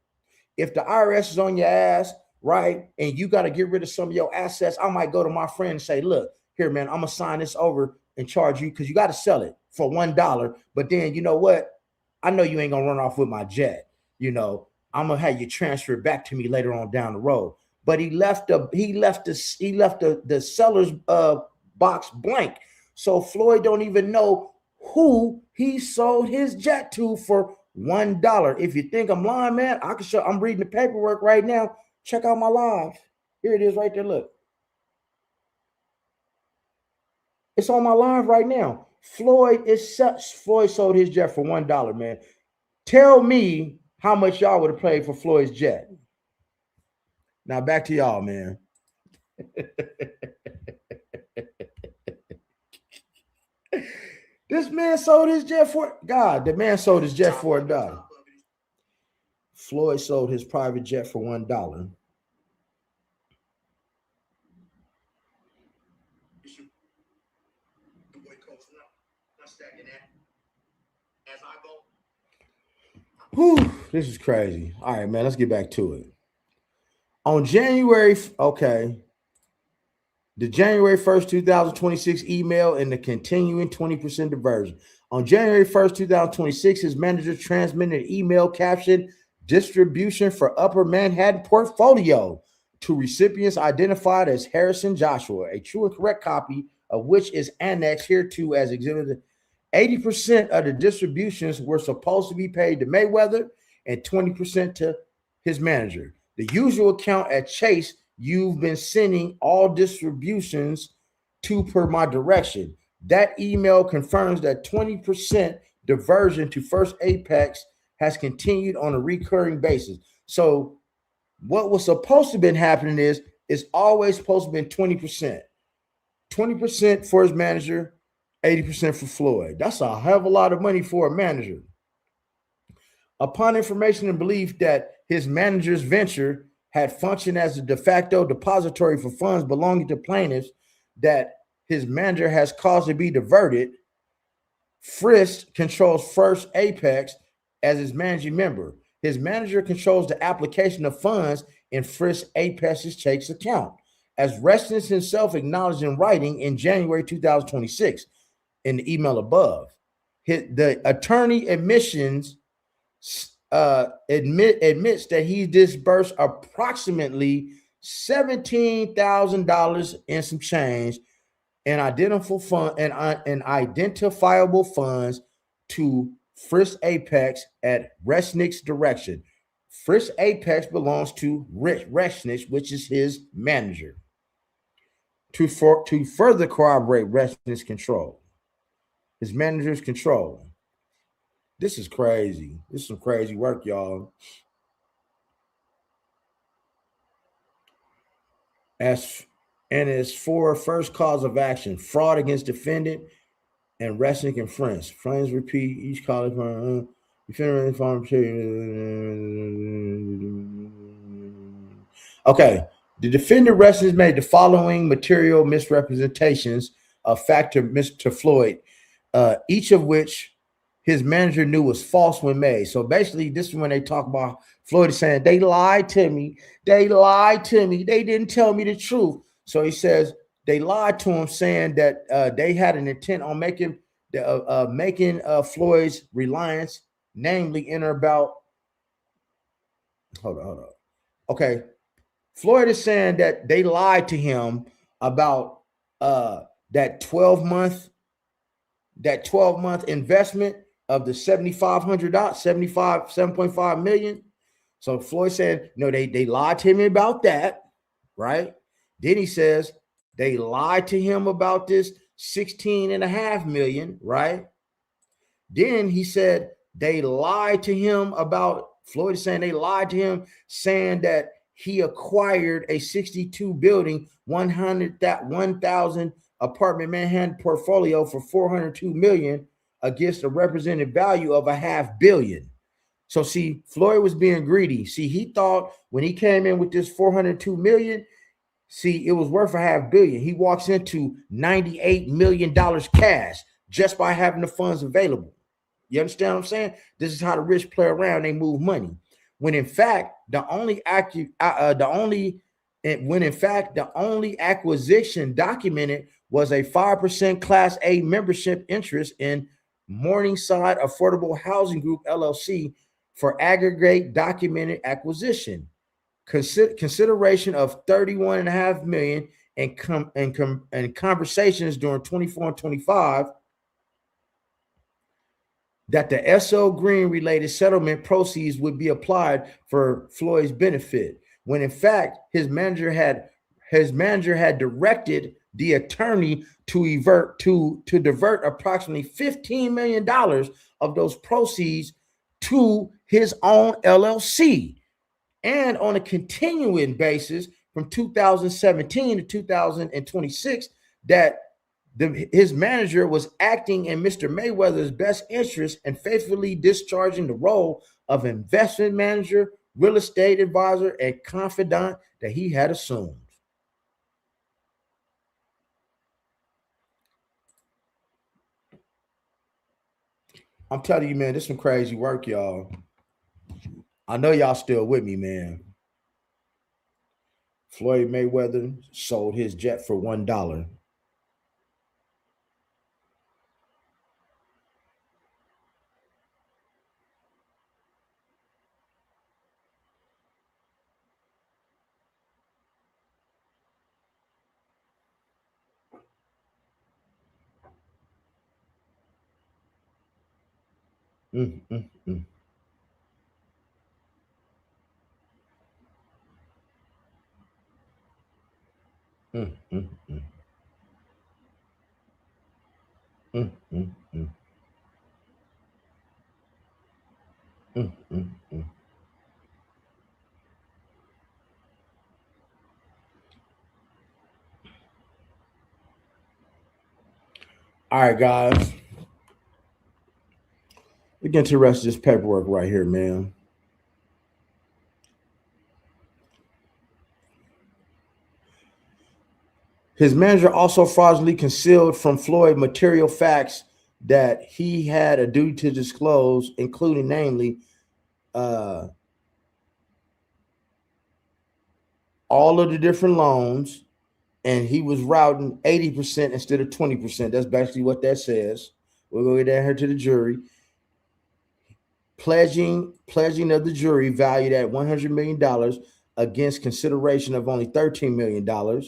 If the IRS is on your ass, right, and you got to get rid of some of your assets, I might go to my friend and say, look, here, man, I'm going to sign this over and charge you because you got to sell it for $1. But then, you know what? I know you ain't going to run off with my jet. You know, I'm going to have you transfer it back to me later on down the road. But he left the seller's box blank. So Floyd don't even know who he sold his jet to for $1. If you think I'm lying, man, I can show. I'm reading the paperwork right now. Check out my live. Here it is right there. Look. It's on my live right now. Floyd sold his jet for $1, man. Tell me how much y'all would have paid for Floyd's jet. Now back to y'all, man. This man sold his jet for God. The man sold his jet for $1. Floyd sold his private jet for $1. Whew, this is crazy. All right, man, let's get back to it. On January, the January 1st, 2026 email and the continuing 20% diversion. On January 1st, 2026, his manager transmitted an email captioned distribution for Upper Manhattan portfolio to recipients identified as Harrison Joshua, a true and correct copy of which is annexed hereto as exhibited. 80% of the distributions were supposed to be paid to Mayweather and 20% to his manager. The usual account at Chase you've been sending all distributions to per my direction. That email confirms that 20% diversion to First Apex has continued on a recurring basis. So what was supposed to have been happening is it's always supposed to have been 20%. 20% for his manager, 80% for Floyd. That's a hell of a lot of money for a manager. Upon information and belief that his manager's venture had functioned as a de facto depository for funds belonging to plaintiffs that his manager has caused to be diverted, Frisk controls First Apex as his managing member. His manager controls the application of funds in Frisk Apex's Chase account. As Resnick himself acknowledged in writing in January 2026 in the email above, the attorney admits that he disbursed approximately $17,000 in some change and identifiable funds to Frisk Apex at Resnick's direction. Frisk Apex belongs to Resnick, which is his manager. To further corroborate Resnick's control, his manager's control. This is crazy. This is some crazy work, y'all. As for first cause of action, fraud against defendant and Resnick and friends. Friends repeat each cause for defendant farm. Okay. The defendant Resnick made the following material misrepresentations of fact to Mr. Floyd, each of which his manager knew was false when made. So basically, this is when they talk about Floyd is saying, they lied to me. They lied to me. They didn't tell me the truth. So he says they lied to him, saying that they had an intent on making Floyd's reliance, namely in about. Hold on. Okay, Floyd is saying that they lied to him about uh, that 12-month 12-month investment of the $7,500, 7.5 million. So Floyd said, no, they lied to him about that, right? Then he says they lied to him about this 16.5 million, right? Then he said they lied to him about, Floyd is saying they lied to him, saying that he acquired a 62 building, 1,000 apartment Manhattan portfolio for 402 million against a represented value of $500 million. So see, Floyd was being greedy. See, he thought when he came in with this 402 million, see, it was worth $500 million. He walks into $98 million cash just by having the funds available. You understand what I'm saying? This is how the rich play around. They move money. When in fact, the only acquisition documented was a 5% Class A membership interest in Morningside Affordable Housing Group LLC for aggregate documented acquisition. Consideration of 31.5 million and conversations during 24 and 25 that the SL Green related settlement proceeds would be applied for Floyd's benefit, when in fact his manager had directed the attorney to divert approximately $15 million of those proceeds to his own LLC, and on a continuing basis from 2017 to 2026 that his manager was acting in Mr. Mayweather's best interest and faithfully discharging the role of investment manager, real estate advisor, and confidant that he had assumed. I'm telling you, man, this is some crazy work, y'all. I know y'all still with me, man. Floyd Mayweather sold his jet for $1. Mm, mm, mm. Mm, mm, mm. Mm, mm, mm. Mm, mm, mm. All right, guys. We get to the rest of this paperwork right here, man. His manager also fraudulently concealed from Floyd material facts that he had a duty to disclose, including, namely, uh, all of the different loans, and he was routing 80% instead of 20%. That's basically what that says. We'll go get that here to the jury. Pledging of the jury valued at $100 million against consideration of only $13 million.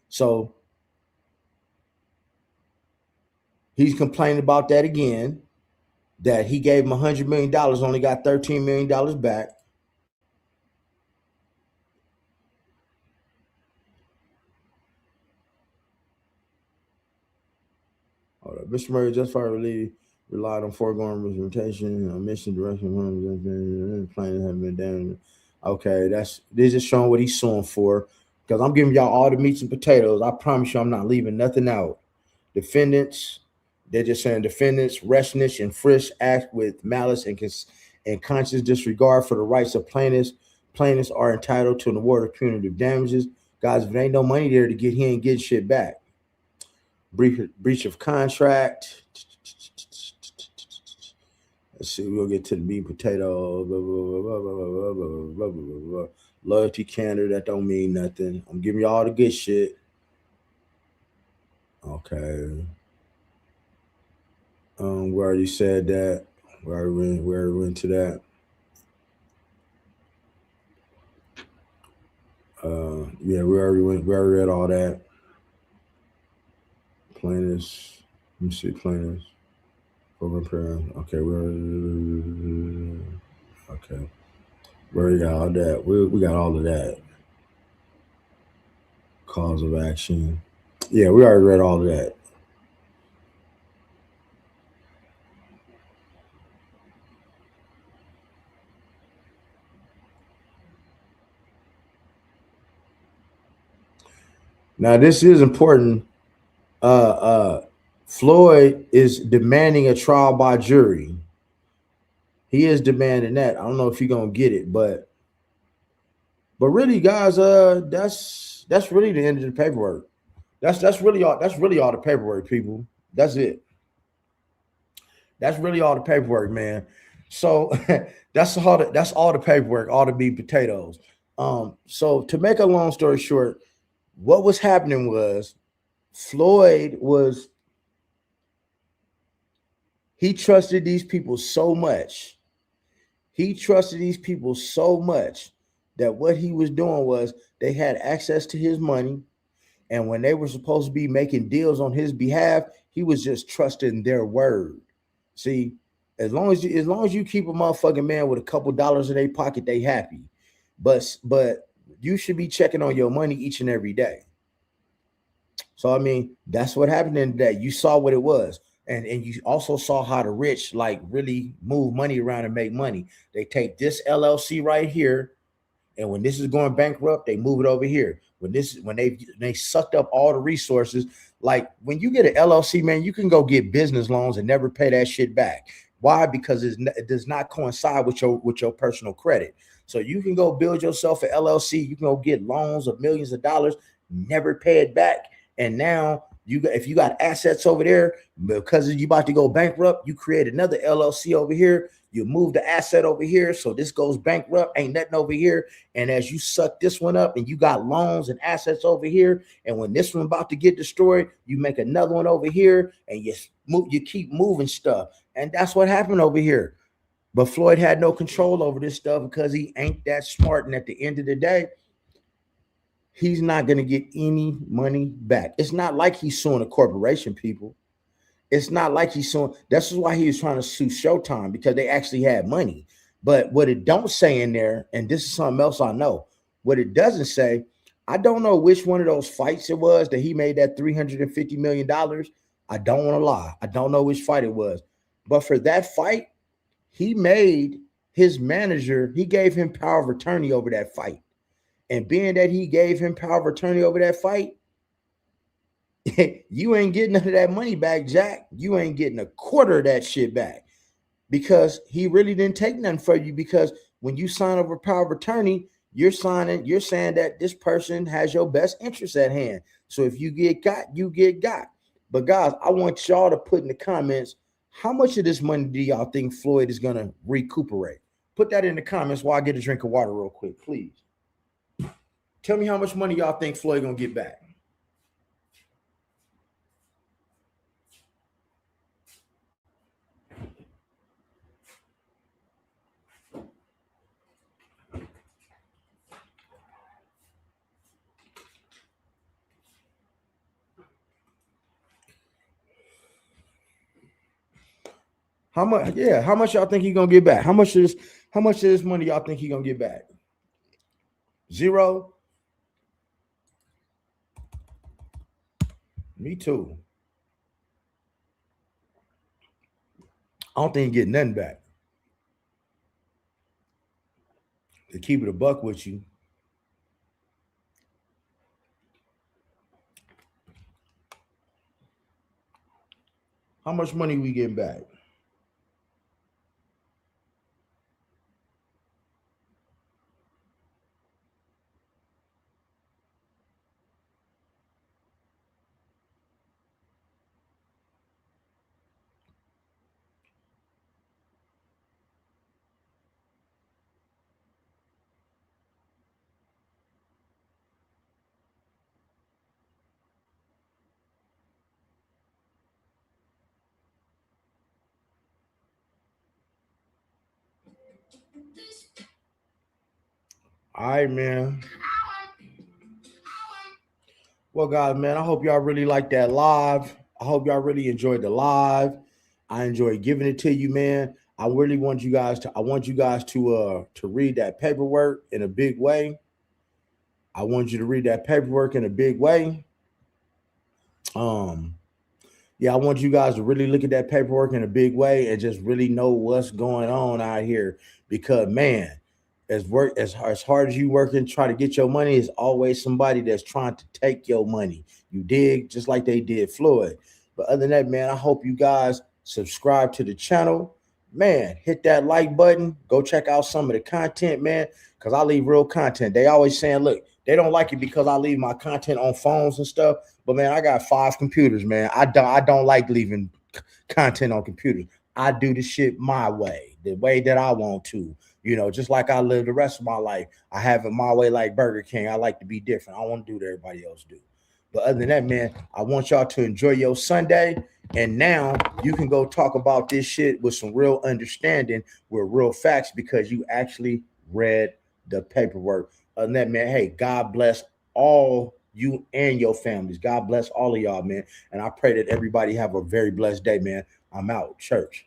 So he's complaining about that again, that he gave him $100 million, only got $13 million back. Mr. Murray justified relied on foregoing representation, mission direction, plaintiff have been down. Okay, they're just showing what he's suing for. Because I'm giving y'all all the meats and potatoes. I promise you I'm not leaving nothing out. Defendants, they're just saying defendants, rashness and frisk act with malice and conscious disregard for the rights of plaintiffs. Plaintiffs are entitled to an award of punitive damages. Guys, if there ain't no money there to get, he ain't getting shit back. Breach of contract. Let's see, we'll get to the meat potato. Blah, blah, blah, blah, blah, blah, blah, blah, blah, blah. Loyalty candor, that don't mean nothing. I'm giving you all the good shit. Okay. We already said that. We already went to that. Yeah, we already read all that. Plaintiffs. Let me see, plaintiffs. Open prayer. Okay, okay. We already got all that. We got all of that. Cause of action. Yeah, we already read all of that. Now this is important. Floyd is demanding a trial by jury. He is demanding that. I don't know if you're gonna get it, but really, guys, that's really the end of the paperwork. That's really all the paperwork, people. That's it. That's really all the paperwork, man. So that's all the paperwork, all the meat potatoes. So to make a long story short, what was happening was Floyd was he trusted these people so much. He trusted these people so much that what he was doing was they had access to his money. And when they were supposed to be making deals on his behalf, he was just trusting their word. See, as long as you keep a motherfucking man with a couple dollars in their pocket, they happy. But you should be checking on your money each and every day. So I mean, that's what happened in that. You saw what it was. And you also saw how the rich like really move money around and make money. They take this LLC right here, and when this is going bankrupt, they move it over here. When they sucked up all the resources, like when you get an LLC, man, you can go get business loans and never pay that shit back. Why? Because it does not coincide with your personal credit. So you can go build yourself an LLC. You can go get loans of millions of dollars, never pay it back, and now if you got assets over there because you about to go bankrupt, you create another LLC over here. You move the asset over here, so this goes bankrupt. Ain't nothing over here. And as you suck this one up and you got loans and assets over here, and when this one about to get destroyed, you make another one over here and you keep moving stuff. And that's what happened over here. But Floyd had no control over this stuff because he ain't that smart. And at the end of the day, he's not going to get any money back. It's not like he's suing a corporation, people. It's not like he's suing. This is why he was trying to sue Showtime, because they actually had money. But what it don't say in there, and this is something else I know, what it doesn't say, I don't know which one of those fights it was that he made that $350 million. I don't want to lie. I don't know which fight it was. But for that fight, he made his manager, he gave him power of attorney over that fight. And being that he gave him power of attorney over that fight, you ain't getting none of that money back, Jack. You ain't getting a quarter of that shit back because he really didn't take nothing for you. Because when you sign over power of attorney, you're saying that this person has your best interest at hand. So if you get got, you get got. But guys, I want y'all to put in the comments, how much of this money do y'all think Floyd is going to recuperate? Put that in the comments while I get a drink of water real quick, please. Tell me how much money y'all think Floyd going to get back. How much? Yeah, how much y'all think he gonna get back? How much of this money y'all think he gonna get back? Zero. Me too. I don't think he get nothing back. To keep it a buck with you, how much money we getting back? All right, man. Well, guys, man, I hope y'all really like that live. I hope y'all really enjoyed the live. I enjoyed giving it to you, man. I really want you guys to. I want you guys to read that paperwork in a big way. I want you to read that paperwork in a big way. Um, yeah, I want you guys to really look at that paperwork in a big way and just really know what's going on out here. Because man, as hard as you work and try to get your money, is always somebody that's trying to take your money. You dig? Just like they did Floyd. But other than that, man, I hope you guys subscribe to the channel. Man, hit that like button. Go check out some of the content, man. Cause I leave real content. They always saying, look, they don't like it because I leave my content on phones and stuff. But man, I got 5 computers, man. I don't like leaving content on computers. I do the shit my way, the way that I want to. Just like I live the rest of my life. I have it my way like Burger King. I like to be different. I want to do what everybody else do. But other than that, man, I want y'all to enjoy your Sunday. And now you can go talk about this shit with some real understanding, with real facts, because you actually read the paperwork. Other than that, man, hey, God bless all you and your families. God bless all of y'all, man. And I pray that everybody have a very blessed day, man. I'm out. Church.